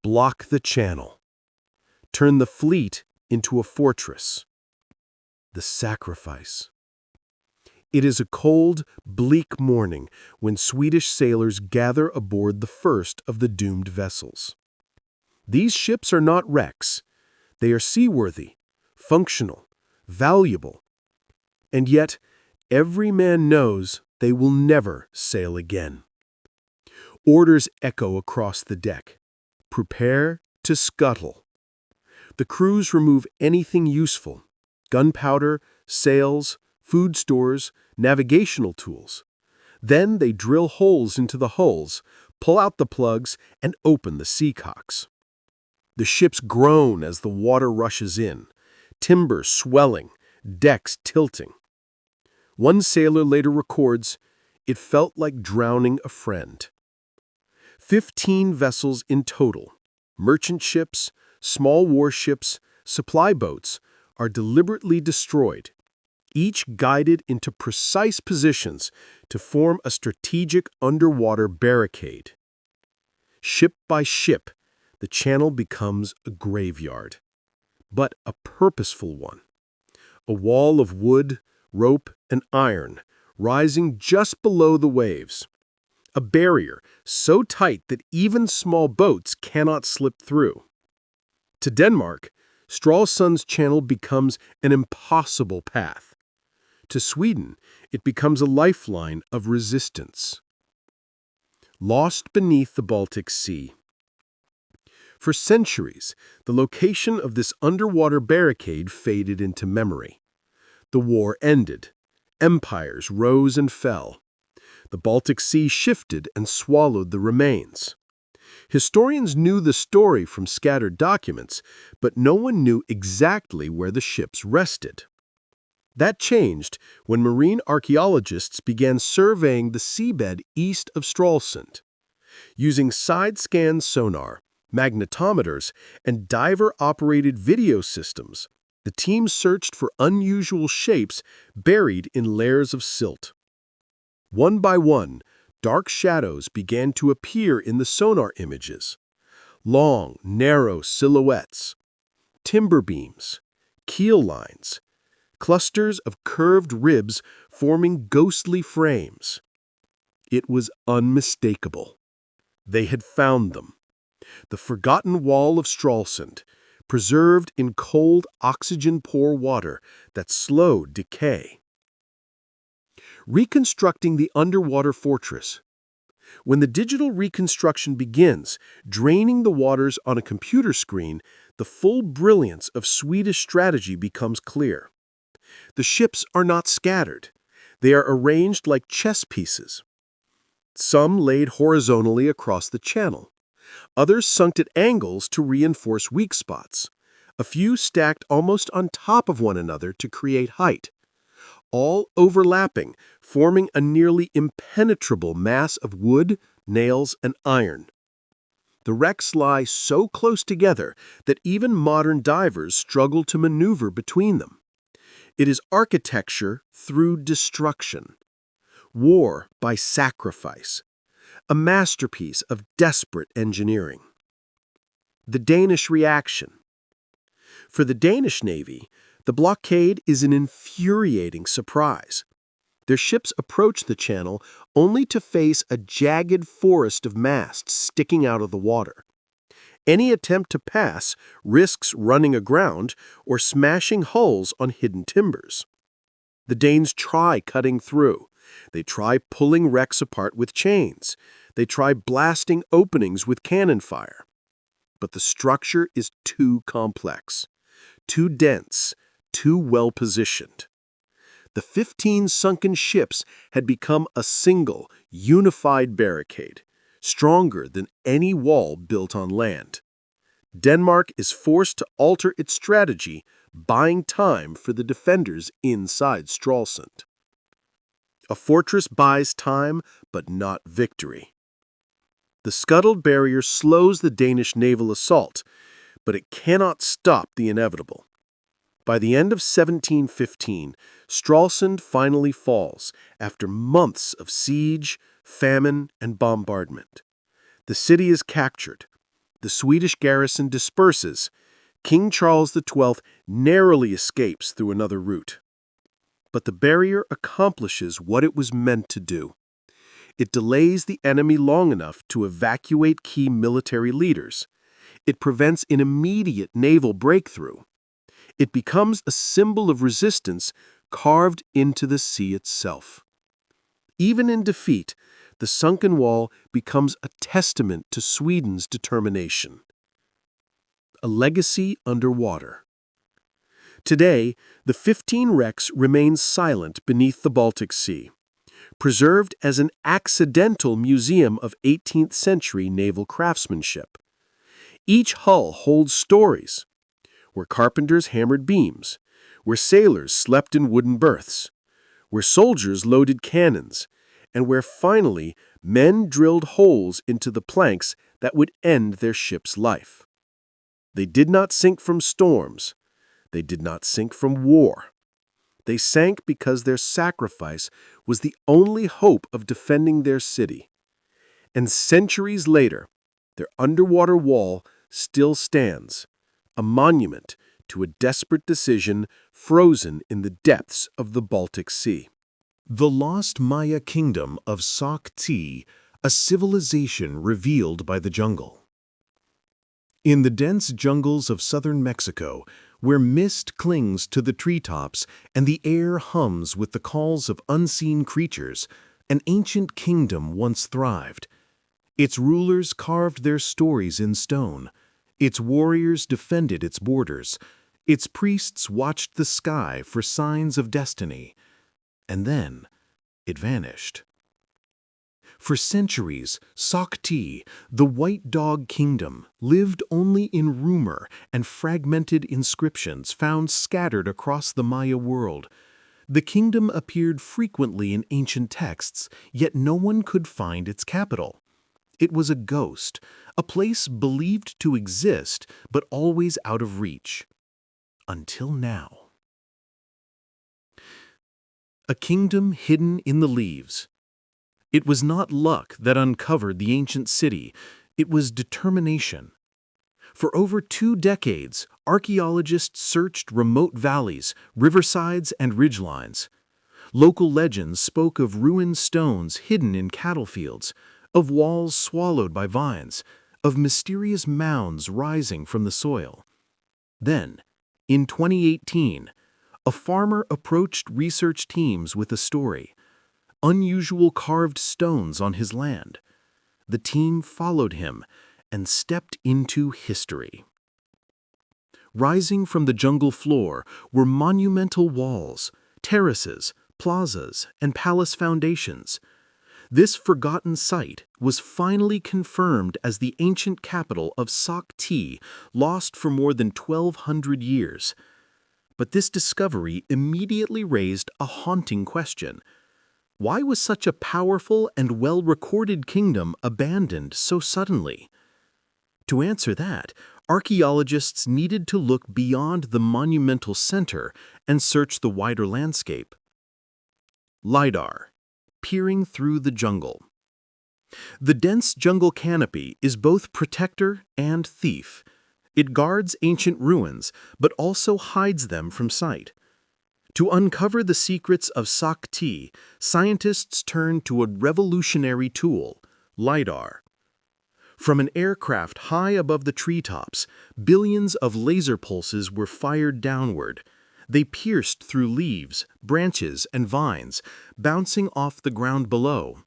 Block the channel. Turn the fleet into a fortress. The sacrifice. It is a cold, bleak morning when Swedish sailors gather aboard the first of the doomed vessels. These ships are not wrecks. They are seaworthy, functional, valuable. And yet, every man knows they will never sail again. Orders echo across the deck. Prepare to scuttle. The crews remove anything useful: gunpowder, sails, food stores, navigational tools. Then they drill holes into the hulls, pull out the plugs, and open the seacocks. The ships groan as the water rushes in, timber swelling, decks tilting. One sailor later records, "It felt like drowning a friend." 15 vessels in total, merchant ships, small warships, supply boats, are deliberately destroyed, each guided into precise positions to form a strategic underwater barricade. Ship by ship, the channel becomes a graveyard, but a purposeful one. A wall of wood, rope, and iron rising just below the waves. A barrier so tight that even small boats cannot slip through. To Denmark, Stralsund's channel becomes an impossible path. To Sweden, it becomes a lifeline of resistance. Lost beneath the Baltic Sea. For centuries, the location of this underwater barricade faded into memory. The war ended. Empires rose and fell. The Baltic Sea shifted and swallowed the remains. Historians knew the story from scattered documents, but no one knew exactly where the ships rested. That changed when marine archaeologists began surveying the seabed east of Stralsund. Using side-scan sonar, magnetometers, and diver-operated video systems, the team searched for unusual shapes buried in layers of silt. One by one, dark shadows began to appear in the sonar images. Long, narrow silhouettes, timber beams, keel lines, clusters of curved ribs forming ghostly frames. It was unmistakable. They had found them. The forgotten wall of Stralsund, preserved in cold, oxygen-poor water that slowed decay. Reconstructing the underwater fortress. When the digital reconstruction begins, draining the waters on a computer screen, the full brilliance of Swedish strategy becomes clear. The ships are not scattered. They are arranged like chess pieces. Some laid horizontally across the channel. Others sunk at angles to reinforce weak spots. A few stacked almost on top of one another to create height. All overlapping, forming a nearly impenetrable mass of wood, nails, and iron. The wrecks lie so close together that even modern divers struggle to maneuver between them. It is architecture through destruction. War by sacrifice. A masterpiece of desperate engineering. The Danish reaction. For the Danish Navy, the blockade is an infuriating surprise. Their ships approach the channel only to face a jagged forest of masts sticking out of the water. Any attempt to pass risks running aground or smashing hulls on hidden timbers. The Danes try cutting through. They try pulling wrecks apart with chains. They try blasting openings with cannon fire. But the structure is too complex, too dense, too well-positioned. The 15 sunken ships had become a single, unified barricade, stronger than any wall built on land. Denmark is forced to alter its strategy, buying time for the defenders inside Stralsund. A fortress buys time, but not victory. The scuttled barrier slows the Danish naval assault, but it cannot stop the inevitable. By the end of 1715, Stralsund finally falls after months of siege, famine, and bombardment. The city is captured. The Swedish garrison disperses. King Charles XII narrowly escapes through another route. But the barrier accomplishes what it was meant to do. It delays the enemy long enough to evacuate key military leaders. It prevents an immediate naval breakthrough. It becomes a symbol of resistance carved into the sea itself. Even in defeat, the sunken wall becomes a testament to Sweden's determination. A legacy underwater. Today, the 15 wrecks remain silent beneath the Baltic Sea, preserved as an accidental museum of 18th century naval craftsmanship. Each hull holds stories, where carpenters hammered beams, where sailors slept in wooden berths, where soldiers loaded cannons, and where finally men drilled holes into the planks that would end their ship's life. They did not sink from storms. They did not sink from war. They sank because their sacrifice was the only hope of defending their city. And centuries later, their underwater wall still stands, a monument to a desperate decision frozen in the depths of the Baltic Sea. The lost Maya kingdom of Sak Tz'i, a civilization revealed by the jungle. In the dense jungles of southern Mexico, where mist clings to the treetops and the air hums with the calls of unseen creatures, an ancient kingdom once thrived. Its rulers carved their stories in stone. Its warriors defended its borders. Its priests watched the sky for signs of destiny. And then it vanished. For centuries, Sak Tz'i, the White Dog Kingdom, lived only in rumor and fragmented inscriptions found scattered across the Maya world. The kingdom appeared frequently in ancient texts, yet no one could find its capital. It was a ghost, a place believed to exist, but always out of reach. Until now. A kingdom hidden in the leaves. It was not luck that uncovered the ancient city, it was determination. For over 2 decades, archaeologists searched remote valleys, riversides, and ridgelines. Local legends spoke of ruined stones hidden in cattle fields, of walls swallowed by vines, of mysterious mounds rising from the soil. Then, in 2018, a farmer approached research teams with a story. Unusual carved stones on his land. The team followed him and stepped into history. Rising from the jungle floor were monumental walls, terraces, plazas, and palace foundations. This forgotten site was finally confirmed as the ancient capital of Sak Tz'i, lost for more than 1,200 years. But this discovery immediately raised a haunting question. Why was such a powerful and well-recorded kingdom abandoned so suddenly? To answer that, archaeologists needed to look beyond the monumental center and search the wider landscape. LIDAR, peering through the jungle. The dense jungle canopy is both protector and thief. It guards ancient ruins, but also hides them from sight. To uncover the secrets of Sak Tz'i, scientists turned to a revolutionary tool, LIDAR. From an aircraft high above the treetops, billions of laser pulses were fired downward. They pierced through leaves, branches, and vines, bouncing off the ground below.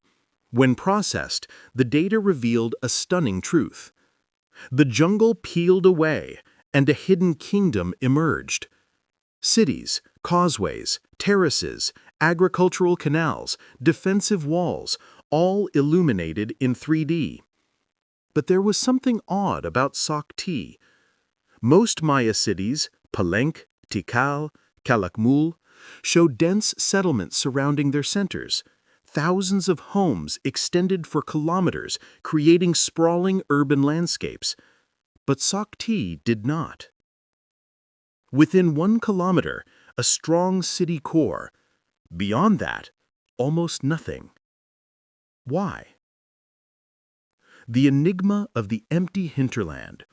When processed, the data revealed a stunning truth. The jungle peeled away, and a hidden kingdom emerged. Cities, causeways, terraces, agricultural canals, defensive walls, all illuminated in 3D. But there was something odd about Sak Tz'i. Most Maya cities, Palenque, Tikal, Calakmul, show dense settlements surrounding their centers. Thousands of homes extended for kilometers, creating sprawling urban landscapes. But Sak Tz'i did not. Within 1 kilometer, a strong city core. Beyond that, almost nothing. Why? The enigma of the empty hinterland.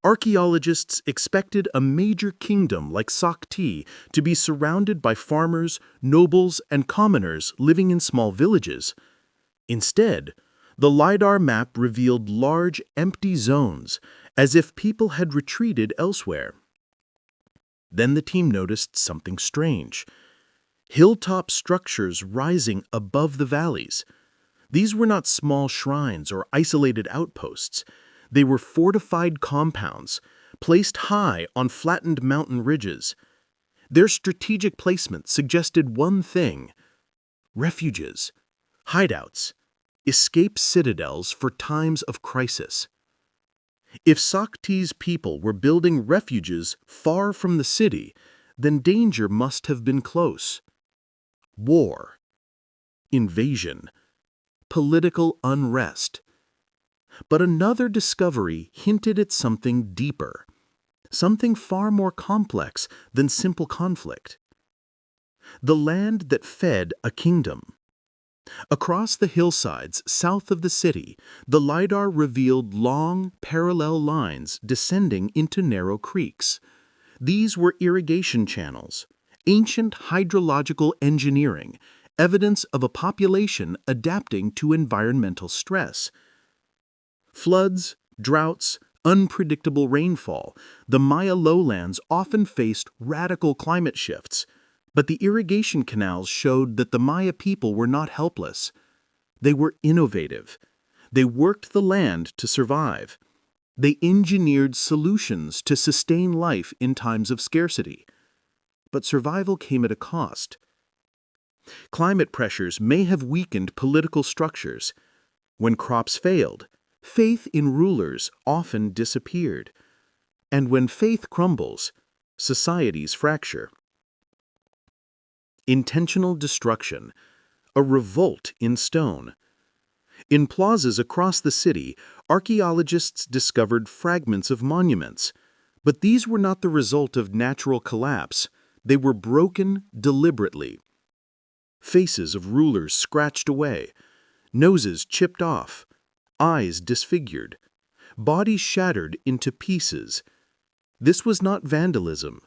Archaeologists expected a major kingdom like Sak Tz'i to be surrounded by farmers, nobles, and commoners living in small villages. Instead, the LIDAR map revealed large, empty zones, as if people had retreated elsewhere. Then the team noticed something strange. hilltop structures rising above the valleys. These were not small shrines or isolated outposts. They were fortified compounds, placed high on flattened mountain ridges. Their strategic placement suggested one thing: refuges, hideouts, escape citadels for times of crisis. If Sak Tz'i's people were building refuges far from the city, then danger must have been close. War, invasion, political unrest. But another discovery hinted at something deeper, something far more complex than simple conflict. The land that fed a kingdom. Across the hillsides south of the city, the LIDAR revealed long, parallel lines descending into narrow creeks. These were irrigation channels, ancient hydrological engineering, evidence of a population adapting to environmental stress. Floods, droughts, unpredictable rainfall, the Maya lowlands often faced radical climate shifts. But the irrigation canals showed that the Maya people were not helpless. They were innovative. They worked the land to survive. They engineered solutions to sustain life in times of scarcity. But survival came at a cost. Climate pressures may have weakened political structures. When crops failed, faith in rulers often disappeared. And when faith crumbles, societies fracture. Intentional destruction, a revolt in stone. In plazas across the city, archaeologists discovered fragments of monuments. But these were not the result of natural collapse. They were broken deliberately. Faces of rulers scratched away, noses chipped off, eyes disfigured, bodies shattered into pieces. This was not vandalism.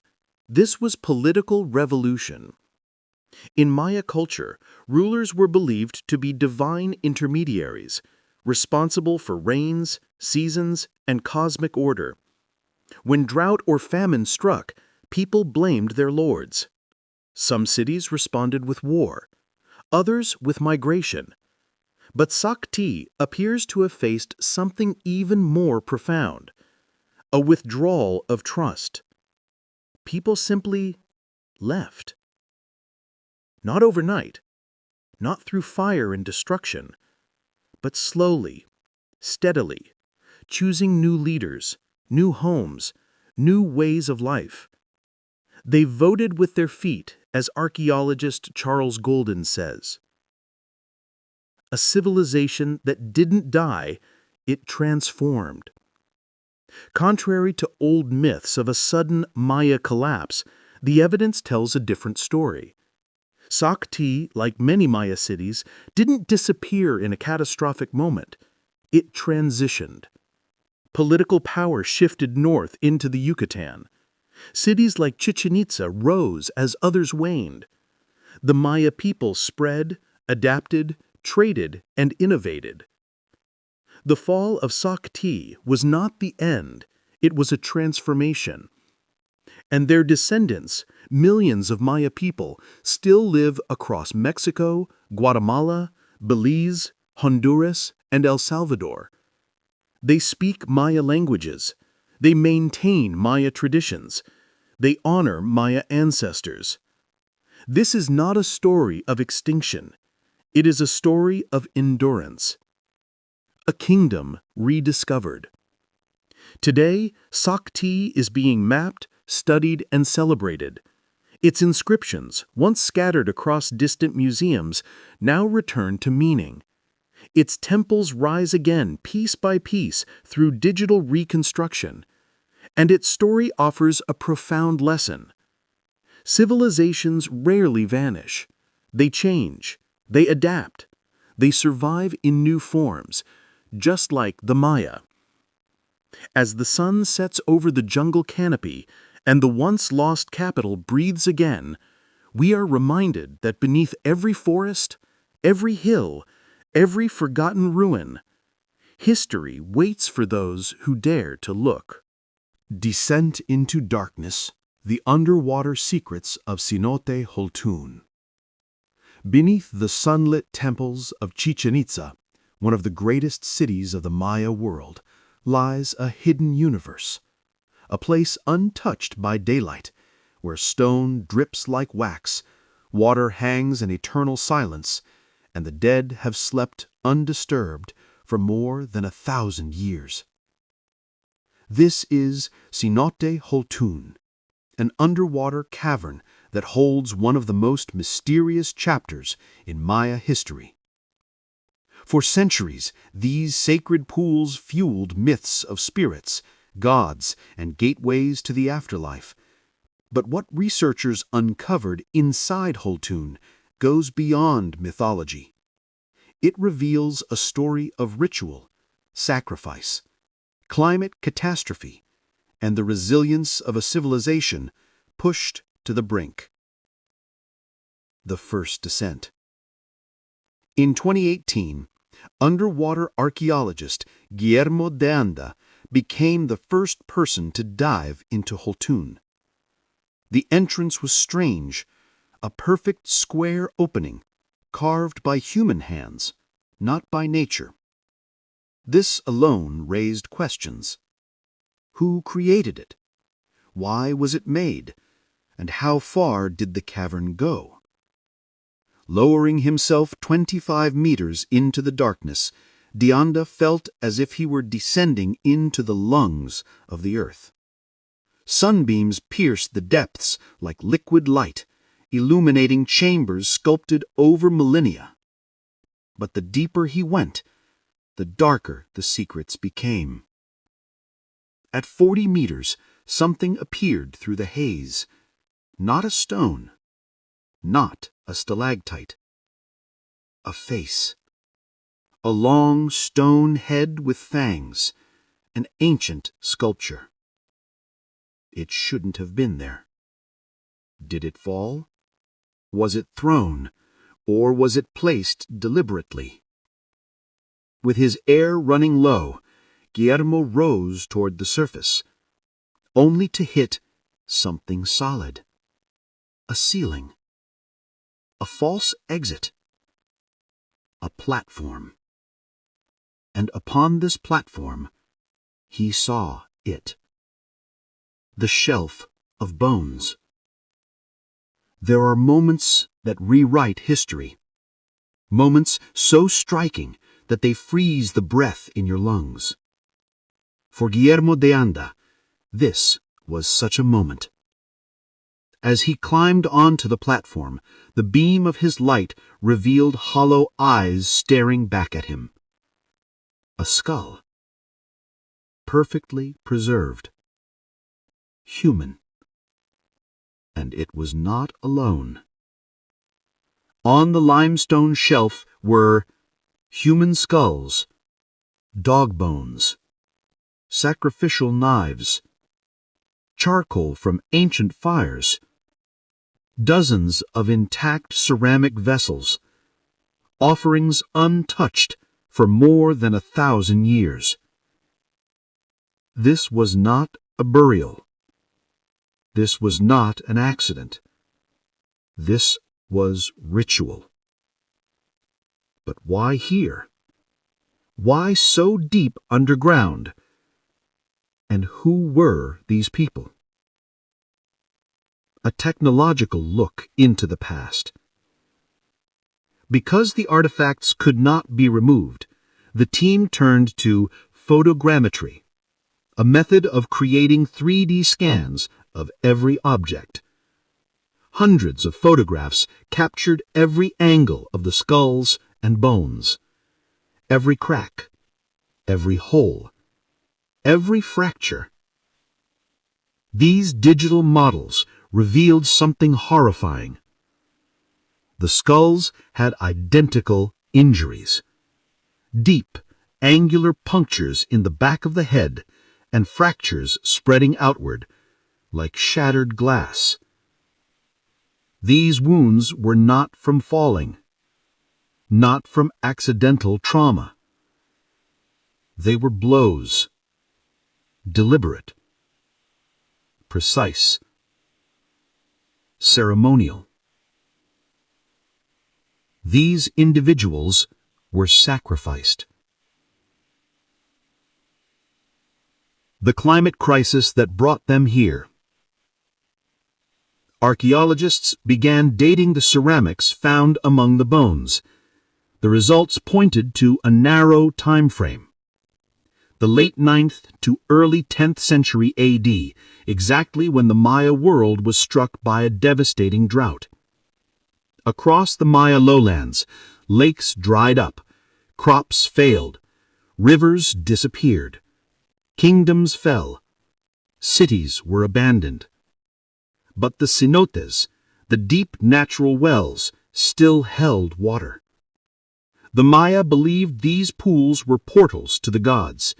This was political revolution. In Maya culture, rulers were believed to be divine intermediaries, responsible for rains, seasons, and cosmic order. When drought or famine struck, people blamed their lords. Some cities responded with war, others with migration. But Sak Tz'i appears to have faced something even more profound: a withdrawal of trust. People simply left. Not overnight, not through fire and destruction, but slowly, steadily, choosing new leaders, new homes, new ways of life. They voted with their feet, as archaeologist Charles Golden says. A civilization that didn't die, it transformed. Contrary to old myths of a sudden Maya collapse, the evidence tells a different story. Sak Tz'i, like many Maya cities, didn't disappear in a catastrophic moment. It transitioned. Political power shifted north into the Yucatan. Cities like Chichen Itza rose as others waned. The Maya people spread, adapted, traded, and innovated. The fall of Sak Tz'i was not the end, it was a transformation. And their descendants, millions of Maya people, still live across Mexico, Guatemala, Belize, Honduras, and El Salvador. They speak Maya languages. They maintain Maya traditions. They honor Maya ancestors. This is not a story of extinction. It is a story of endurance. A kingdom rediscovered. Today, Sak Tz'i is being mapped, studied, and celebrated. Its inscriptions, once scattered across distant museums, now return to meaning. Its temples rise again, piece by piece, through digital reconstruction. And its story offers a profound lesson. Civilizations rarely vanish. They change. They adapt. They survive in new forms, just like the Maya. As the sun sets over the jungle canopy and the once-lost capital breathes again, we are reminded that beneath every forest, every hill, every forgotten ruin, history waits for those who dare to look. Descent into Darkness, The Underwater Secrets of Cenote Holtun. Beneath the sunlit temples of Chichen Itza, one of the greatest cities of the Maya world, lies a hidden universe, a place untouched by daylight, where stone drips like wax, water hangs in eternal silence, and the dead have slept undisturbed for more than 1,000 years. This is Cenote Holtun, an underwater cavern that holds one of the most mysterious chapters in Maya history. For centuries, these sacred pools fueled myths of spirits, gods, and gateways to the afterlife. But what researchers uncovered inside Holtun goes beyond mythology. It reveals a story of ritual, sacrifice, climate catastrophe, and the resilience of a civilization pushed to the brink. The first descent. In 2018, underwater archaeologist Guillermo de Anda became the first person to dive into Holtun. The entrance was strange, a perfect square opening, carved by human hands, not by nature. This alone raised questions. Who created it? Why was it made? And how far did the cavern go? Lowering himself 25 meters into the darkness, de Anda felt as if he were descending into the lungs of the earth. Sunbeams pierced the depths like liquid light, illuminating chambers sculpted over millennia. But the deeper he went, the darker the secrets became. At 40 meters, something appeared through the haze. Not a stone, not a stalactite. A face. A long stone head with fangs, an ancient sculpture. It shouldn't have been there. Did it fall? Was it thrown, or was it placed deliberately? With his air running low, Guillermo rose toward the surface, only to hit something solid. A ceiling. A false exit. A platform. And upon this platform, he saw it. The shelf of bones. There are moments that rewrite history. Moments so striking that they freeze the breath in your lungs. For Guillermo de Anda, this was such a moment. As he climbed onto the platform, the beam of his light revealed hollow eyes staring back at him. A skull. Perfectly preserved. Human. And it was not alone. On the limestone shelf were human skulls, dog bones, sacrificial knives, charcoal from ancient fires, dozens of intact ceramic vessels, offerings untouched for more than 1,000 years. This was not a burial. This was not an accident. This was ritual. But why here? Why so deep underground? And who were these people? A technological look into the past. Because the artifacts could not be removed, the team turned to photogrammetry, a method of creating 3D scans of every object. Hundreds of photographs captured every angle of the skulls and bones, every crack, every hole, every fracture. These digital models revealed something horrifying. The skulls had identical injuries. Deep, angular punctures in the back of the head and fractures spreading outward, like shattered glass. These wounds were not from falling, not from accidental trauma. They were blows, deliberate, precise, ceremonial. These individuals were sacrificed. The climate crisis that brought them here. Archaeologists began dating the ceramics found among the bones. The results pointed to a narrow time frame. The late 9th to early 10th century AD, exactly when the Maya world was struck by a devastating drought. Across the Maya lowlands, lakes dried up, crops failed, rivers disappeared, kingdoms fell, cities were abandoned. But the cenotes, the deep natural wells, still held water. The Maya believed these pools were portals to the gods.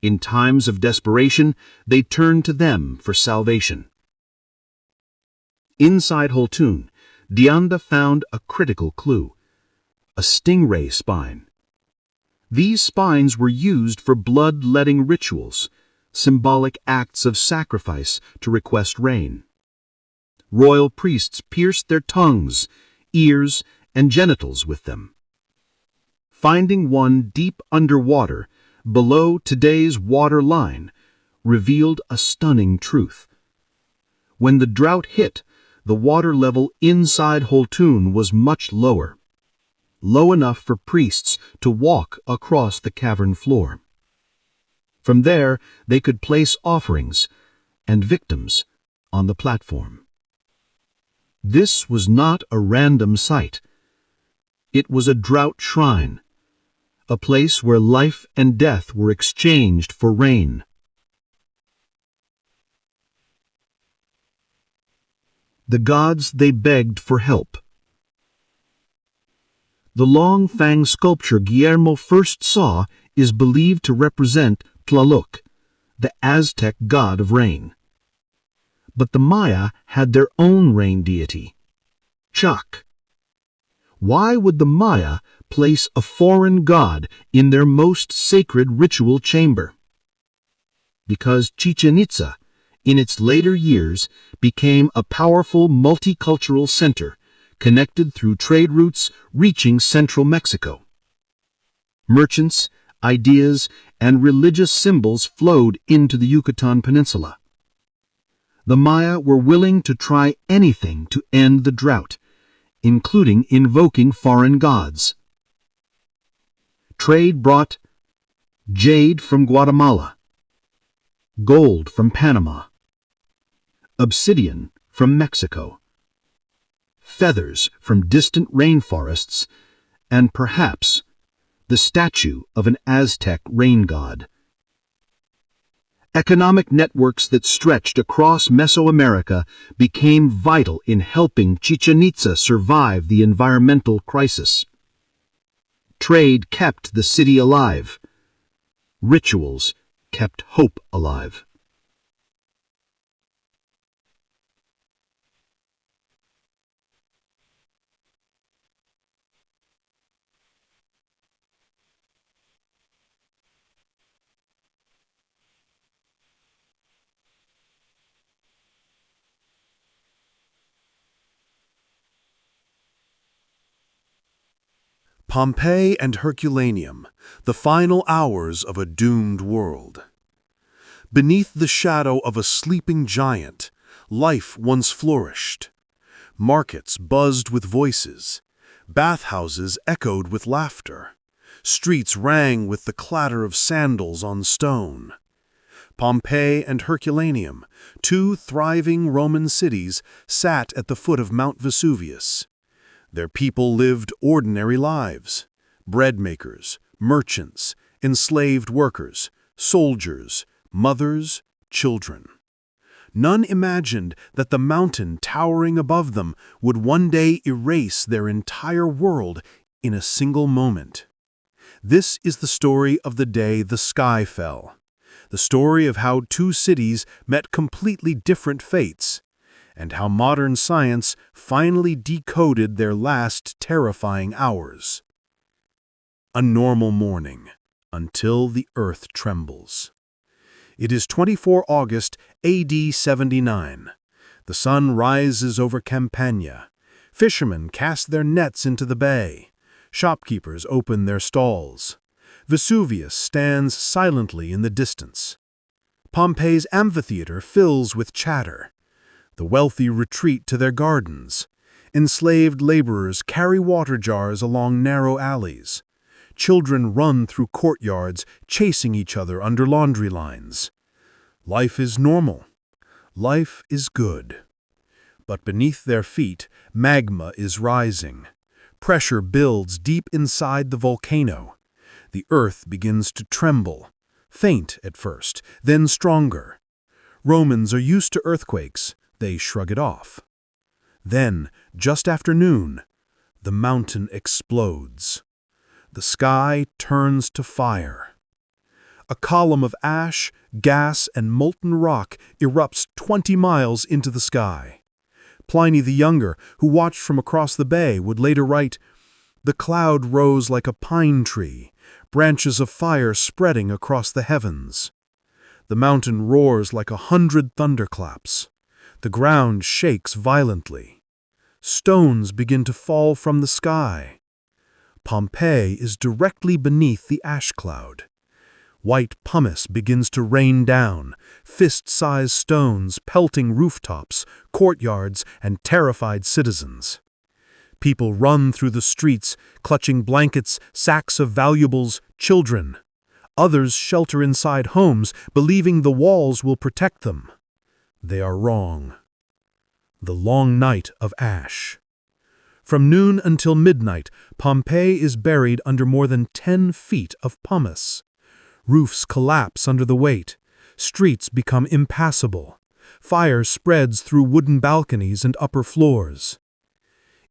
In times of desperation, they turned to them for salvation. Inside Holtun, Dianda found a critical clue: a stingray spine. These spines were used for blood-letting rituals, symbolic acts of sacrifice to request rain. Royal priests pierced their tongues, ears, and genitals with them. Finding one deep underwater, below today's water line, revealed a stunning truth. When the drought hit, the water level inside Holtun was much lower, low enough for priests to walk across the cavern floor. From there, they could place offerings and victims on the platform. This was not a random site. It was a drought shrine, a place where life and death were exchanged for rain. The gods they begged for help. The long fang sculpture Guillermo first saw is believed to represent Tlaloc, the Aztec god of rain. But the Maya had their own rain deity, Chak. Why would the Maya place a foreign god in their most sacred ritual chamber? Because Chichen Itza, in its later years, became a powerful multicultural center, connected through trade routes reaching central Mexico. Merchants, ideas, and religious symbols flowed into the Yucatan Peninsula. The Maya were willing to try anything to end the drought, including invoking foreign gods. Trade brought jade from Guatemala, gold from Panama, obsidian from Mexico, feathers from distant rainforests, and perhaps the statue of an Aztec rain god. Economic networks that stretched across Mesoamerica became vital in helping Chichen Itza survive the environmental crisis. Trade kept the city alive. Rituals kept hope alive. Pompeii and Herculaneum, the final hours of a doomed world. Beneath the shadow of a sleeping giant, life once flourished. Markets buzzed with voices. Bathhouses echoed with laughter. Streets rang with the clatter of sandals on stone. Pompeii and Herculaneum, two thriving Roman cities, sat at the foot of Mount Vesuvius. Their people lived ordinary lives: bread makers, merchants, enslaved workers, soldiers, mothers, children. None imagined that the mountain towering above them would one day erase their entire world in a single moment. This is the story of the day the sky fell, the story of how two cities met completely different fates, and how modern science finally decoded their last terrifying hours. A normal morning, until the earth trembles. It is 24 August AD 79. The sun rises over Campania. Fishermen cast their nets into the bay. Shopkeepers open their stalls. Vesuvius stands silently in the distance. Pompeii's amphitheater fills with chatter. The wealthy retreat to their gardens. Enslaved laborers carry water jars along narrow alleys. Children run through courtyards, chasing each other under laundry lines. Life is normal. Life is good. But beneath their feet, magma is rising. Pressure builds deep inside the volcano. The earth begins to tremble. Faint at first, then stronger. Romans are used to earthquakes. They shrug it off. Then, just after noon, the mountain explodes. The sky turns to fire. A column of ash, gas, and molten rock erupts 20 miles into the sky. Pliny the Younger, who watched from across the bay, would later write, "The cloud rose like a pine tree, branches of fire spreading across the heavens. The mountain roars like 100 thunderclaps. The ground shakes violently. Stones begin to fall from the sky. Pompeii is directly beneath the ash cloud. White pumice begins to rain down, fist-sized stones pelting rooftops, courtyards, and terrified citizens. People run through the streets, clutching blankets, sacks of valuables, children. Others shelter inside homes, believing the walls will protect them. They are wrong. The long night of ash. From noon until midnight, Pompeii is buried under more than 10 feet of pumice. Roofs collapse under the weight. Streets become impassable. Fire spreads through wooden balconies and upper floors.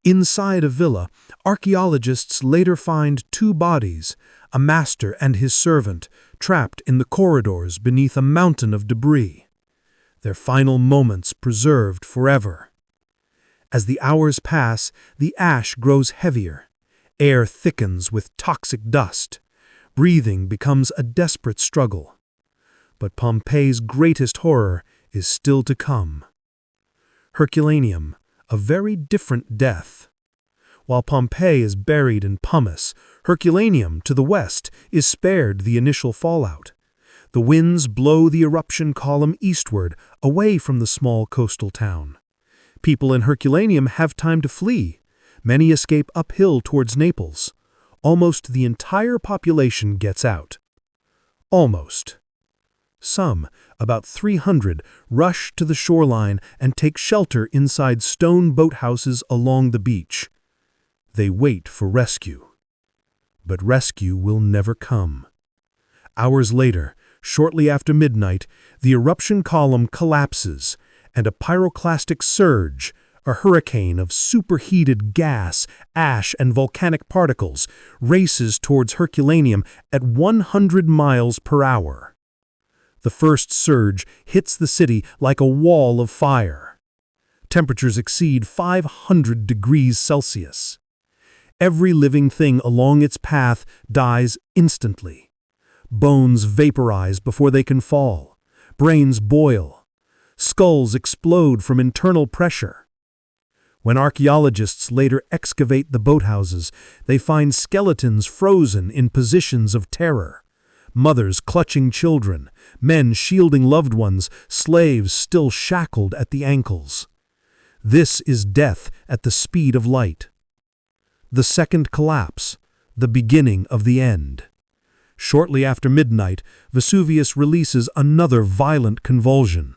Inside a villa, archaeologists later find 2 bodies, a master and his servant, trapped in the corridors beneath a mountain of debris. Their final moments preserved forever. As the hours pass, the ash grows heavier. Air thickens with toxic dust. Breathing becomes a desperate struggle. But Pompeii's greatest horror is still to come. Herculaneum, a very different death. While Pompeii is buried in pumice, Herculaneum, to the west, is spared the initial fallout. The winds blow the eruption column eastward, away from the small coastal town. People in Herculaneum have time to flee. Many escape uphill towards Naples. Almost the entire population gets out. Almost. Some, about 300, rush to the shoreline and take shelter inside stone boathouses along the beach. They wait for rescue. But rescue will never come. Hours later, shortly after midnight, the eruption column collapses, and a pyroclastic surge, a hurricane of superheated gas, ash, and volcanic particles, races towards Herculaneum at 100 miles per hour. The first surge hits the city like a wall of fire. Temperatures exceed 500 degrees Celsius. Every living thing along its path dies instantly. Bones vaporize before they can fall. Brains boil. Skulls explode from internal pressure. When archaeologists later excavate the boathouses, they find skeletons frozen in positions of terror. Mothers clutching children, men shielding loved ones, slaves still shackled at the ankles. This is death at the speed of light. The second collapse, the beginning of the end. Shortly after midnight, Vesuvius releases another violent convulsion.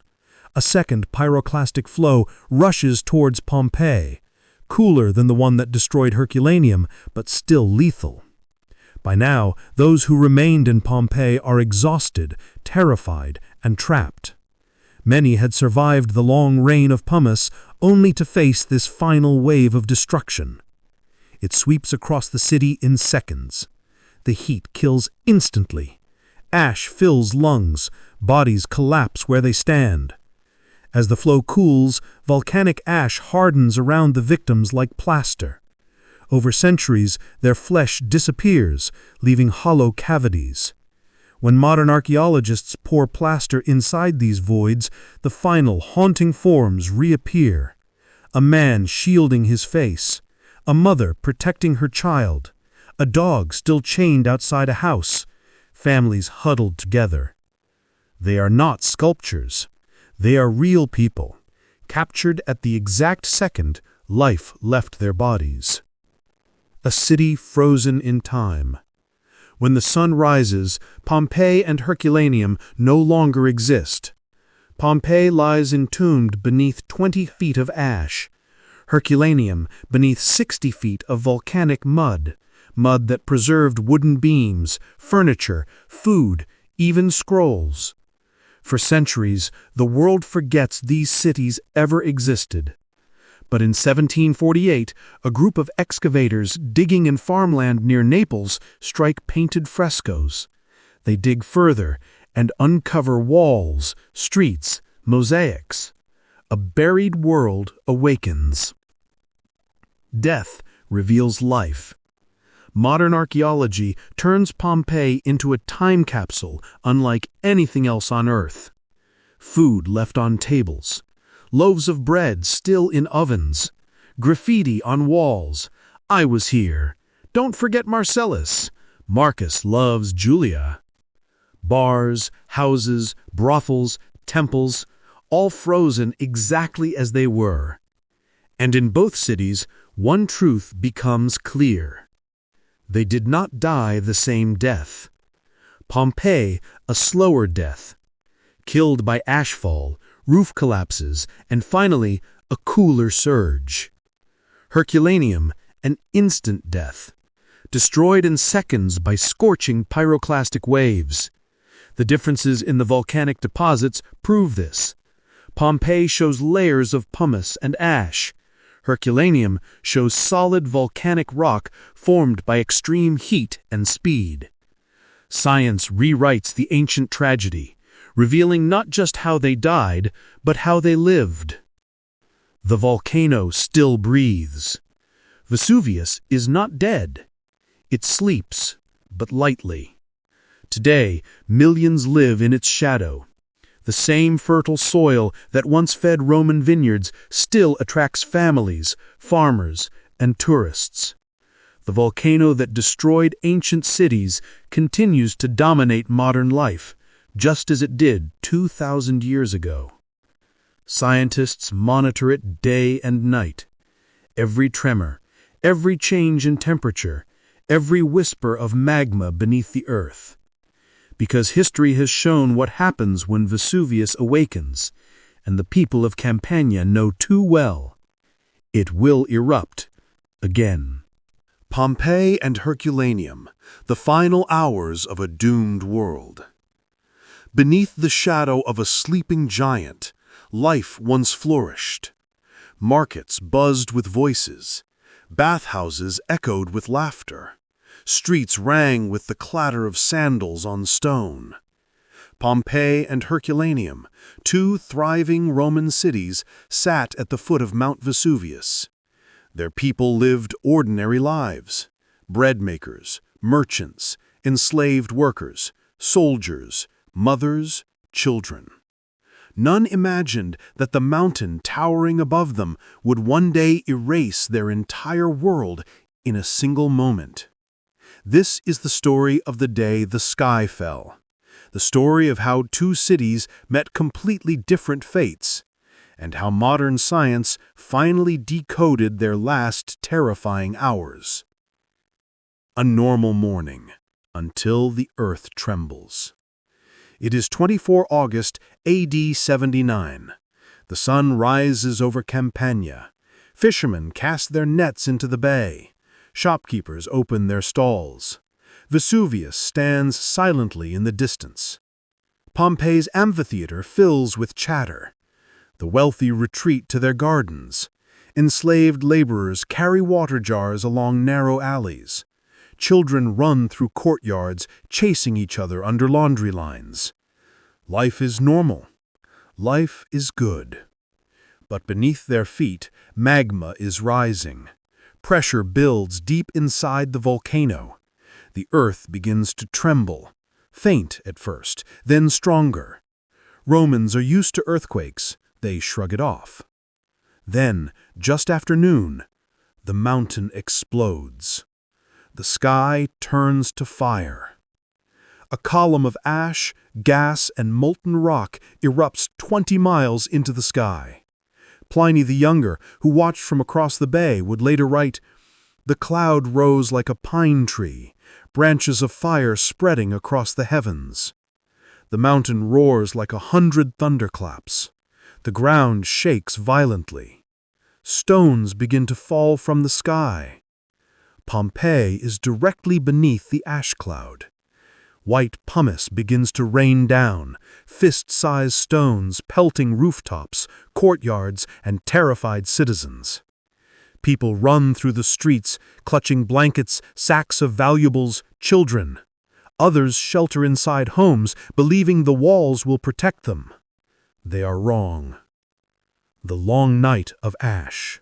A second pyroclastic flow rushes towards Pompeii, cooler than the one that destroyed Herculaneum, but still lethal. By now, those who remained in Pompeii are exhausted, terrified, and trapped. Many had survived the long reign of pumice only to face this final wave of destruction. It sweeps across the city in seconds. The heat kills instantly. Ash fills lungs, bodies collapse where they stand. As the flow cools, volcanic ash hardens around the victims like plaster. Over centuries, their flesh disappears, leaving hollow cavities. When modern archaeologists pour plaster inside these voids, the final haunting forms reappear. A man shielding his face, a mother protecting her child, a dog still chained outside a house, families huddled together. They are not sculptures. They are real people, captured at the exact second life left their bodies. A city frozen in time. When the sun rises, Pompeii and Herculaneum no longer exist. Pompeii lies entombed beneath 20 feet of ash, Herculaneum beneath 60 feet of volcanic mud, mud that preserved wooden beams, furniture, food, even scrolls. For centuries, the world forgets these cities ever existed. But in 1748, a group of excavators digging in farmland near Naples strike painted frescoes. They dig further and uncover walls, streets, mosaics. A buried world awakens. Death reveals life. Modern archaeology turns Pompeii into a time capsule unlike anything else on Earth. Food left on tables, loaves of bread still in ovens, graffiti on walls. I was here. Don't forget Marcellus. Marcus loves Julia. Bars, houses, brothels, temples, all frozen exactly as they were. And in both cities, one truth becomes clear. They did not die the same death. Pompeii, a slower death. Killed by ashfall, roof collapses, and finally, a cooler surge. Herculaneum, an instant death. Destroyed in seconds by scorching pyroclastic waves. The differences in the volcanic deposits prove this. Pompeii shows layers of pumice and ash. Herculaneum shows solid volcanic rock formed by extreme heat and speed. Science rewrites the ancient tragedy, revealing not just how they died, but how they lived. The volcano still breathes. Vesuvius is not dead. It sleeps, but lightly. Today, millions live in its shadow. The same fertile soil that once fed Roman vineyards still attracts families, farmers, and tourists. The volcano that destroyed ancient cities continues to dominate modern life, just as it did 2,000 years ago. Scientists monitor it day and night. Every tremor, every change in temperature, every whisper of magma beneath the earth. Because history has shown what happens when Vesuvius awakens, and the people of Campania know too well. It will erupt again. Pompeii and Herculaneum, the final hours of a doomed world. Beneath the shadow of a sleeping giant, life once flourished. Markets buzzed with voices. Bathhouses echoed with laughter. Streets rang with the clatter of sandals on stone. Pompeii and Herculaneum, two thriving Roman cities, sat at the foot of Mount Vesuvius. Their people lived ordinary lives. Bread makers, merchants, enslaved workers, soldiers, mothers, children. None imagined that the mountain towering above them would one day erase their entire world in a single moment. This is the story of the day the sky fell. The story of how two cities met completely different fates, and how modern science finally decoded their last terrifying hours. A normal morning, until the earth trembles. It is 24 August AD 79. The sun rises over Campania. Fishermen cast their nets into the bay. Shopkeepers open their stalls. Vesuvius stands silently in the distance. Pompeii's amphitheater fills with chatter. The wealthy retreat to their gardens. Enslaved laborers carry water jars along narrow alleys. Children run through courtyards, chasing each other under laundry lines. Life is normal. Life is good. But beneath their feet, magma is rising. Pressure builds deep inside the volcano. The earth begins to tremble, faint at first, then stronger. Romans are used to earthquakes. They shrug it off. Then, just after noon, the mountain explodes. The sky turns to fire. A column of ash, gas, and molten rock erupts 20 miles into the sky. Pliny the Younger, who watched from across the bay, would later write, "The cloud rose like a pine tree, branches of fire spreading across the heavens. The mountain roars like 100 thunderclaps. The ground shakes violently. Stones begin to fall from the sky. Pompeii is directly beneath the ash cloud. White pumice begins to rain down, fist-sized stones pelting rooftops, courtyards, and terrified citizens. People run through the streets, clutching blankets, sacks of valuables, children. Others shelter inside homes, believing the walls will protect them. They are wrong. The long night of ash.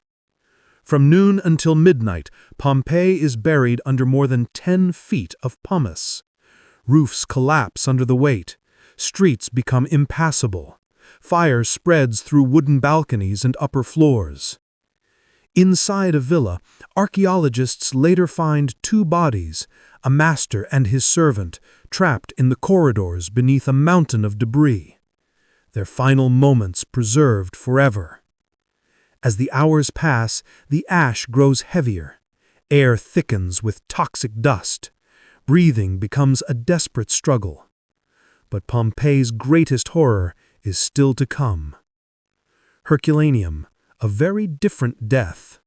From noon until midnight, Pompeii is buried under more than 10 feet of pumice. Roofs collapse under the weight. Streets become impassable. Fire spreads through wooden balconies and upper floors. Inside a villa, archaeologists later find 2 bodies, a master and his servant, trapped in the corridors beneath a mountain of debris. Their final moments preserved forever. As the hours pass, the ash grows heavier. Air thickens with toxic dust. Breathing becomes a desperate struggle. But Pompeii's greatest horror is still to come. Herculaneum, a very different death.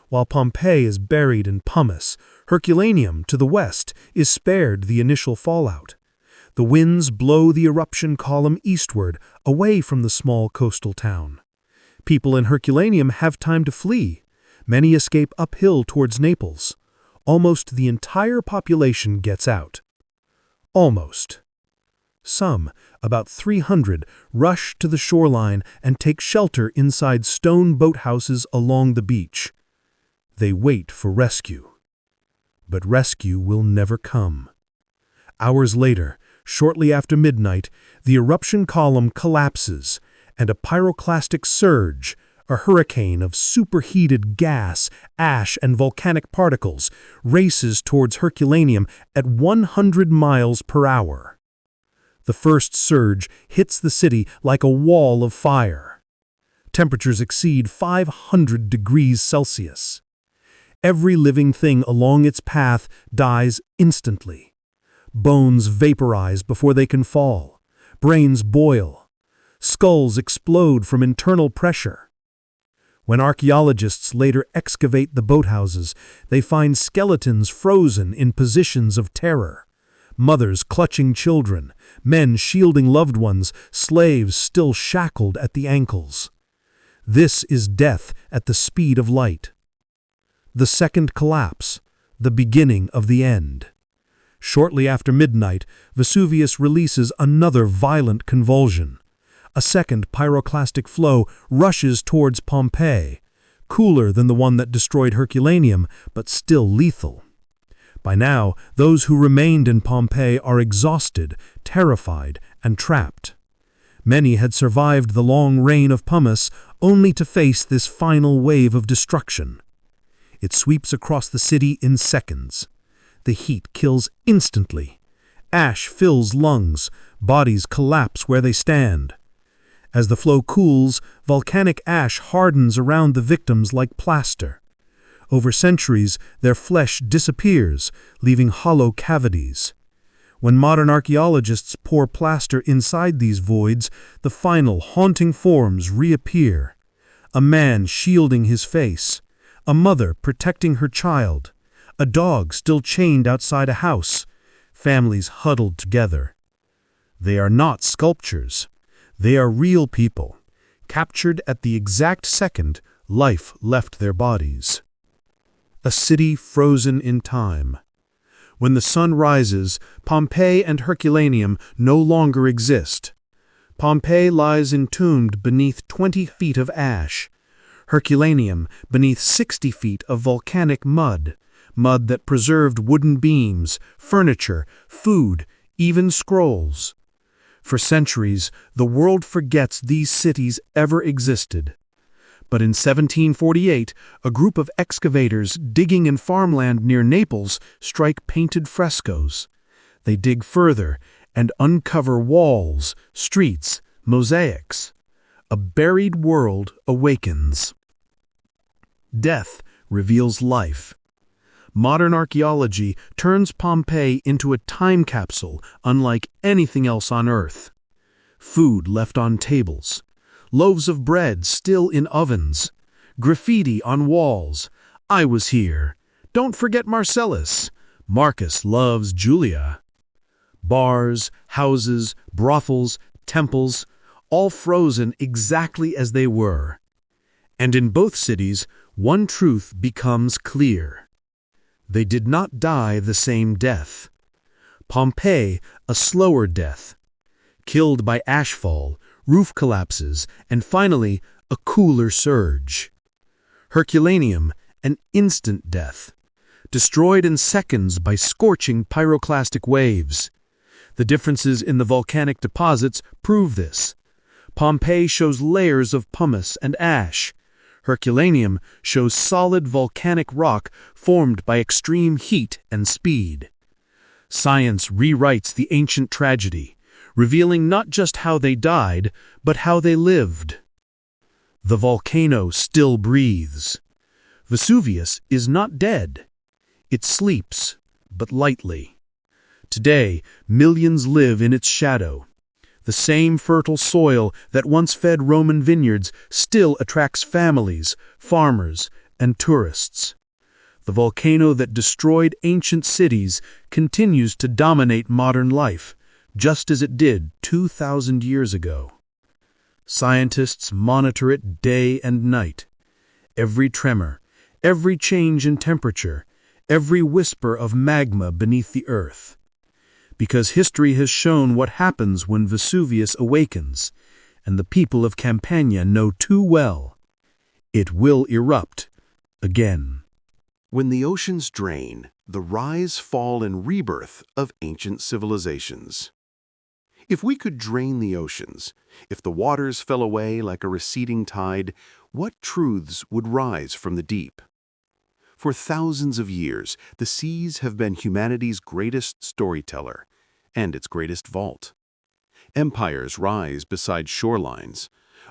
While Pompeii is buried in pumice, Herculaneum, to the west, is spared the initial fallout. The winds blow the eruption column eastward, away from the small coastal town. People in Herculaneum have time to flee. Many escape uphill towards Naples. Almost the entire population gets out. Almost. Some, about 300, rush to the shoreline and take shelter inside stone boathouses along the beach. They wait for rescue. But rescue will never come. Hours later, shortly after midnight, the eruption column collapses, and a pyroclastic surge, a hurricane of superheated gas, ash, and volcanic particles, races towards Herculaneum at 100 miles per hour. The first surge hits the city like a wall of fire. Temperatures exceed 500 degrees Celsius. Every living thing along its path dies instantly. Bones vaporize before they can fall. Brains boil. Skulls explode from internal pressure. When archaeologists later excavate the boathouses, they find skeletons frozen in positions of terror. Mothers clutching children, men shielding loved ones, slaves still shackled at the ankles. This is death at the speed of light. The second collapse, the beginning of the end. Shortly after midnight, Vesuvius releases another violent convulsion. A second pyroclastic flow rushes towards Pompeii, cooler than the one that destroyed Herculaneum, but still lethal. By now, those who remained in Pompeii are exhausted, terrified, and trapped. Many had survived the long reign of pumice only to face this final wave of destruction. It sweeps across the city in seconds. The heat kills instantly. Ash fills lungs, bodies collapse where they stand. As the flow cools, volcanic ash hardens around the victims like plaster. Over centuries, their flesh disappears, leaving hollow cavities. When modern archaeologists pour plaster inside these voids, the final haunting forms reappear. A man shielding his face, a mother protecting her child, a dog still chained outside a house, families huddled together. They are not sculptures. They are real people, captured at the exact second life left their bodies. A city frozen in time. When the sun rises, Pompeii and Herculaneum no longer exist. Pompeii lies entombed beneath 20 feet of ash. Herculaneum beneath 60 feet of volcanic mud, mud that preserved wooden beams, furniture, food, even scrolls. For centuries, the world forgets these cities ever existed. But in 1748, a group of excavators digging in farmland near Naples strike painted frescoes. They dig further and uncover walls, streets, mosaics. A buried world awakens. Death reveals life. Modern archaeology turns Pompeii into a time capsule unlike anything else on Earth. Food left on tables, loaves of bread still in ovens, graffiti on walls. I was here. Don't forget Marcellus. Marcus loves Julia. Bars, houses, brothels, temples, all frozen exactly as they were. And in both cities, one truth becomes clear. They did not die the same death. Pompeii, a slower death. Killed by ashfall, roof collapses, and finally, a cooler surge. Herculaneum, an instant death. Destroyed in seconds by scorching pyroclastic waves. The differences in the volcanic deposits prove this. Pompeii shows layers of pumice and ash. Herculaneum shows solid volcanic rock formed by extreme heat and speed. Science rewrites the ancient tragedy, revealing not just how they died, but how they lived. The volcano still breathes. Vesuvius is not dead. It sleeps, but lightly. Today, millions live in its shadow. The same fertile soil that once fed Roman vineyards still attracts families, farmers, and tourists. The volcano that destroyed ancient cities continues to dominate modern life, just as it did 2,000 years ago. Scientists monitor it day and night. Every tremor, every change in temperature, every whisper of magma beneath the earth. Because history has shown what happens when Vesuvius awakens, and the people of Campania know too well. It will erupt again. When the oceans drain, the rise, fall, and rebirth of ancient civilizations. If we could drain the oceans, if the waters fell away like a receding tide, what truths would rise from the deep? For thousands of years, the seas have been humanity's greatest storyteller and its greatest vault. Empires rise beside shorelines,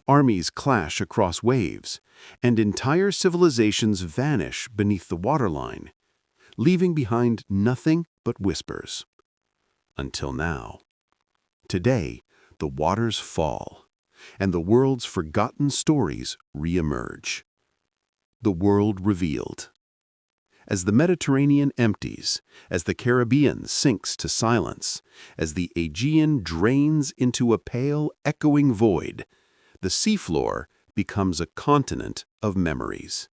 armies clash across waves, and entire civilizations vanish beneath the waterline, leaving behind nothing but whispers. Until now. Today, the waters fall, and the world's forgotten stories re-emerge. The world revealed. As the Mediterranean empties, as the Caribbean sinks to silence, as the Aegean drains into a pale, echoing void, the seafloor becomes a continent of memories.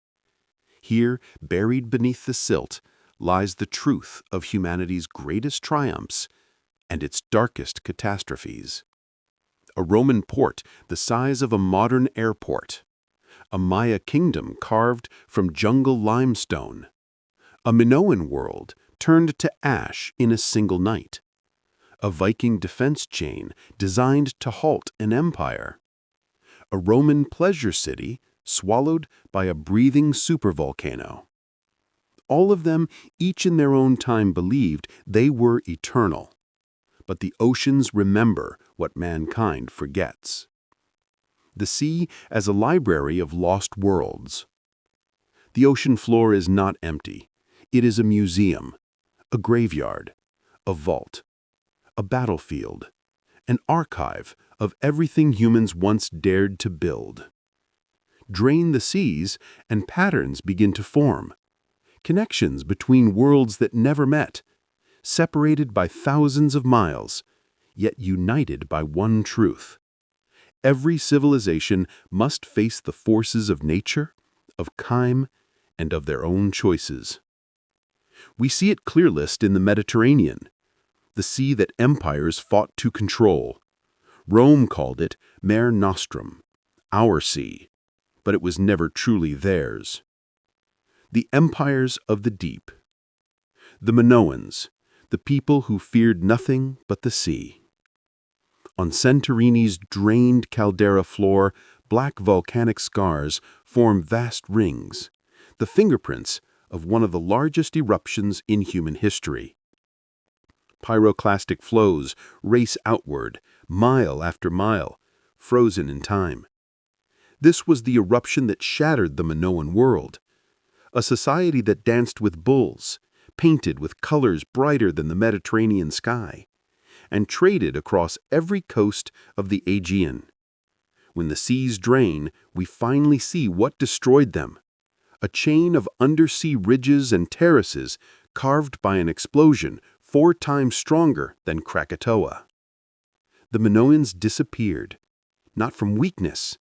Here, buried beneath the silt, lies the truth of humanity's greatest triumphs and its darkest catastrophes. A Roman port the size of a modern airport. A Maya kingdom carved from jungle limestone. A Minoan world turned to ash in a single night. A Viking defense chain designed to halt an empire. A Roman pleasure city swallowed by a breathing supervolcano. All of them, each in their own time, believed they were eternal. But the oceans remember what mankind forgets. The sea as a library of lost worlds. The ocean floor is not empty. It is a museum, a graveyard, a vault, a battlefield, an archive of everything humans once dared to build. Drain the seas, and patterns begin to form. Connections between worlds that never met, separated by thousands of miles, yet united by one truth. Every civilization must face the forces of nature, of time, and of their own choices. We see it clearest in the Mediterranean, the sea that empires fought to control. Rome called it Mare Nostrum, our sea, but it was never truly theirs. The empires of the deep. The Minoans, the people who feared nothing but the sea. On Santorini's drained caldera floor, black volcanic scars form vast rings, the fingerprints of one of the largest eruptions in human history. Pyroclastic flows race outward, mile after mile, frozen in time. This was the eruption that shattered the Minoan world, a society that danced with bulls, painted with colors brighter than the Mediterranean sky, and traded across every coast of the Aegean. When the seas drain, we finally see what destroyed them: a chain of undersea ridges and terraces carved by an explosion 4 times stronger than Krakatoa. The Minoans disappeared, not from weakness,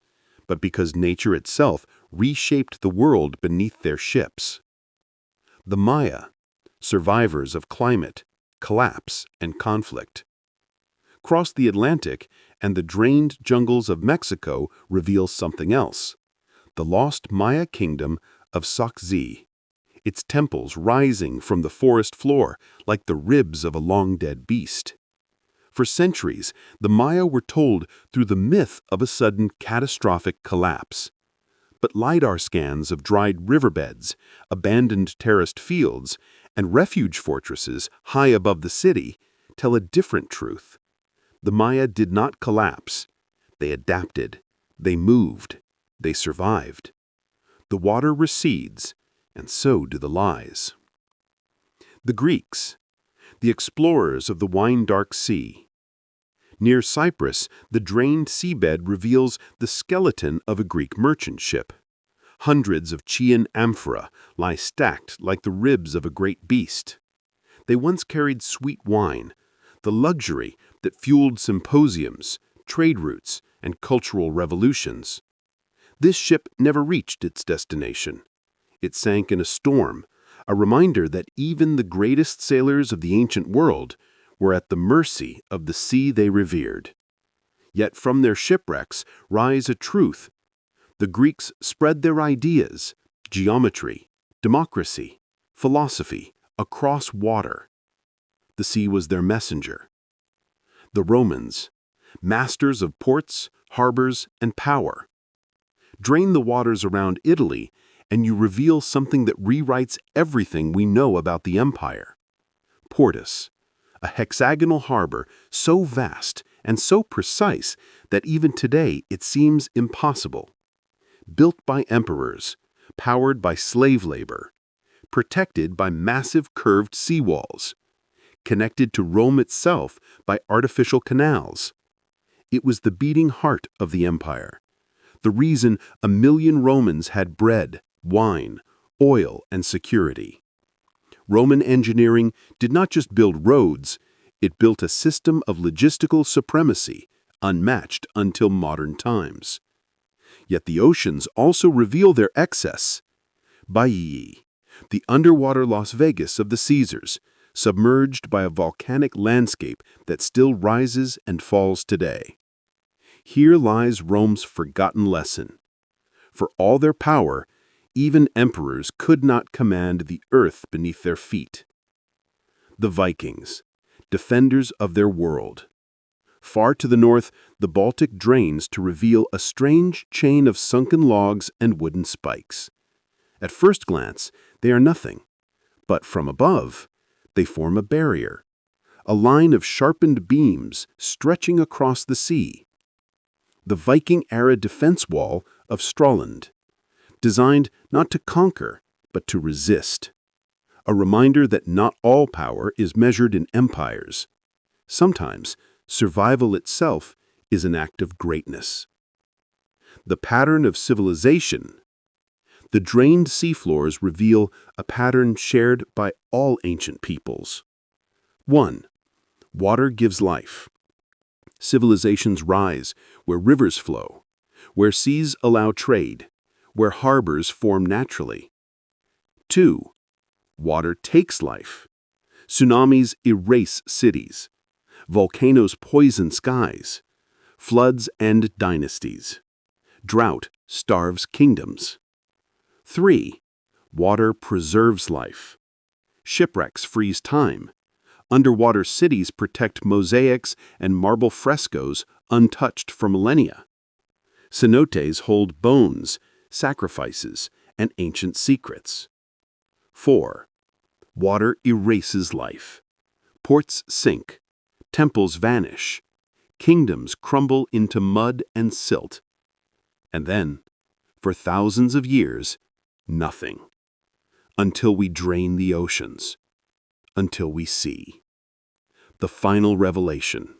but because nature itself reshaped the world beneath their ships. The Maya, survivors of climate, collapse, and conflict, cross the Atlantic, and the drained jungles of Mexico reveal something else: the lost Maya kingdom of Sak Tz'i, its temples rising from the forest floor like the ribs of a long-dead beast. For centuries, the Maya were told through the myth of a sudden catastrophic collapse. But LIDAR scans of dried riverbeds, abandoned terraced fields, and refuge fortresses high above the city tell a different truth. The Maya did not collapse. They adapted. They moved. They survived. The water recedes, and so do the lies. The Greeks, the explorers of the wine-dark sea. Near Cyprus, the drained seabed reveals the skeleton of a Greek merchant ship. Hundreds of Chian amphorae lie stacked like the ribs of a great beast. They once carried sweet wine, the luxury that fueled symposiums, trade routes, and cultural revolutions. This ship never reached its destination. It sank in a storm, a reminder that even the greatest sailors of the ancient world were at the mercy of the sea they revered. Yet from their shipwrecks rise a truth. The Greeks spread their ideas, geometry, democracy, philosophy, across water. The sea was their messenger. The Romans, masters of ports, harbors, and power. Drain the waters around Italy, and you reveal something that rewrites everything we know about the empire. Portus, a hexagonal harbor so vast and so precise that even today it seems impossible. Built by emperors, powered by slave labor, protected by massive curved seawalls, connected to Rome itself by artificial canals. It was the beating heart of the empire, the reason 1 million Romans had bread, wine, oil, and security. Roman engineering did not just build roads, it built a system of logistical supremacy unmatched until modern times. Yet the oceans also reveal their excess. Baiae, the underwater Las Vegas of the Caesars, submerged by a volcanic landscape that still rises and falls today. Here lies Rome's forgotten lesson. For all their power, even emperors could not command the earth beneath their feet. The Vikings, defenders of their world. Far to the north, the Baltic drains to reveal a strange chain of sunken logs and wooden spikes. At first glance, they are nothing. But from above, they form a barrier, a line of sharpened beams stretching across the sea. The Viking-era defense wall of Stralsund, designed not to conquer, but to resist. A reminder that not all power is measured in empires. Sometimes, survival itself is an act of greatness. The pattern of civilization. The drained seafloors reveal a pattern shared by all ancient peoples. 1. Water gives life. Civilizations rise where rivers flow, where seas allow trade, where harbors form naturally. 2. Water takes life. Tsunamis erase cities. Volcanoes poison skies. Floods end dynasties. Drought starves kingdoms. 3. Water preserves life. Shipwrecks freeze time. Underwater cities protect mosaics and marble frescoes untouched for millennia. Cenotes hold bones, sacrifices, and ancient secrets. 4. Water erases life. Ports sink, temples vanish, kingdoms crumble into mud and silt. And then, for thousands of years, nothing. Until we drain the oceans. Until we see. The final revelation.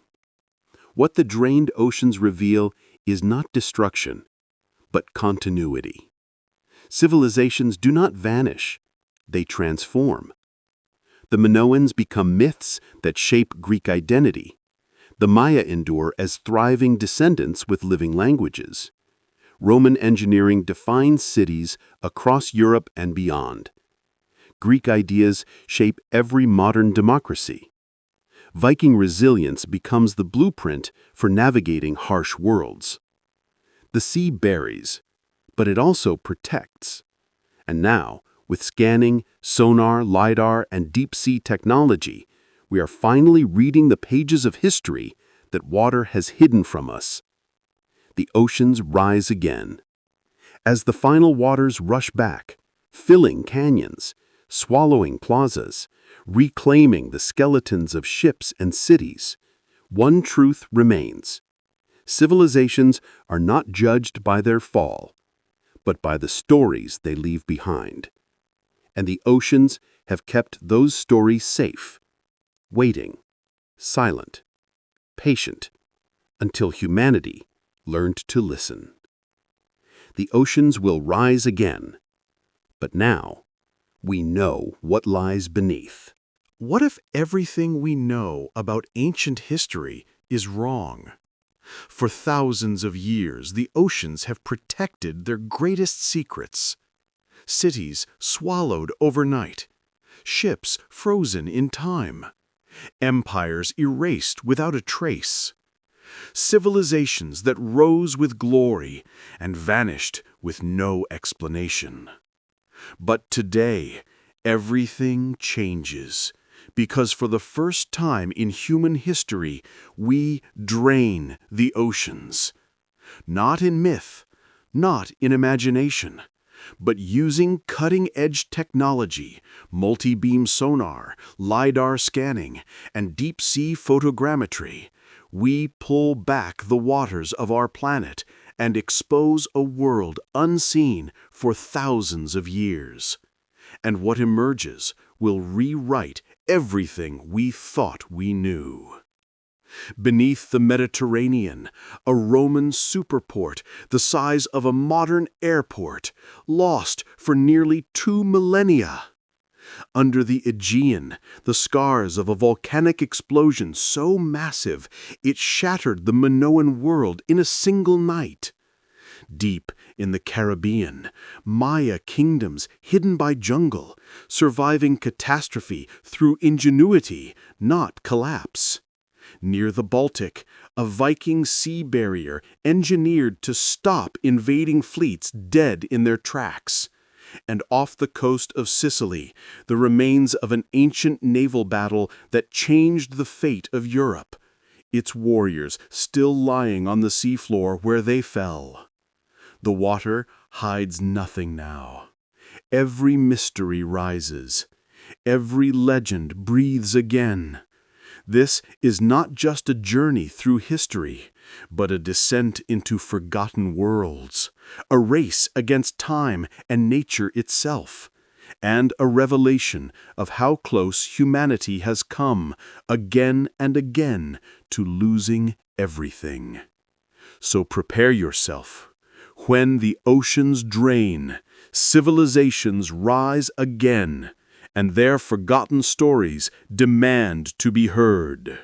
What the drained oceans reveal is not destruction, but continuity. Civilizations do not vanish, they transform. The Minoans become myths that shape Greek identity. The Maya endure as thriving descendants with living languages. Roman engineering defines cities across Europe and beyond. Greek ideas shape every modern democracy. Viking resilience becomes the blueprint for navigating harsh worlds. The sea buries, but it also protects. And now, with scanning, sonar, LIDAR, and deep-sea technology, we are finally reading the pages of history that water has hidden from us. The oceans rise again. As the final waters rush back, filling canyons, swallowing plazas, reclaiming the skeletons of ships and cities, one truth remains. Civilizations are not judged by their fall, but by the stories they leave behind. And the oceans have kept those stories safe, waiting, silent, patient, until humanity learned to listen. The oceans will rise again, but now we know what lies beneath. What if everything we know about ancient history is wrong? For thousands of years, the oceans have protected their greatest secrets. Cities swallowed overnight, ships frozen in time, empires erased without a trace, civilizations that rose with glory and vanished with no explanation. But today, everything changes, because for the first time in human history, we drain the oceans. Not in myth, not in imagination, but using cutting-edge technology, multi-beam sonar, LIDAR scanning, and deep-sea photogrammetry, we pull back the waters of our planet and expose a world unseen for thousands of years. And what emerges will rewrite everything we thought we knew. Beneath the Mediterranean, a Roman superport the size of a modern airport, lost for nearly 2 millennia. Under the Aegean, the scars of a volcanic explosion so massive it shattered the Minoan world in a single night. Deep in the Caribbean, Maya kingdoms hidden by jungle, surviving catastrophe through ingenuity, not collapse. Near the Baltic, a Viking sea barrier engineered to stop invading fleets dead in their tracks. And off the coast of Sicily, the remains of an ancient naval battle that changed the fate of Europe, its warriors still lying on the seafloor where they fell. The water hides nothing now. Every mystery rises. Every legend breathes again. This is not just a journey through history, but a descent into forgotten worlds, a race against time and nature itself, and a revelation of how close humanity has come again and again to losing everything. So prepare yourself. When the oceans drain, civilizations rise again, and their forgotten stories demand to be heard.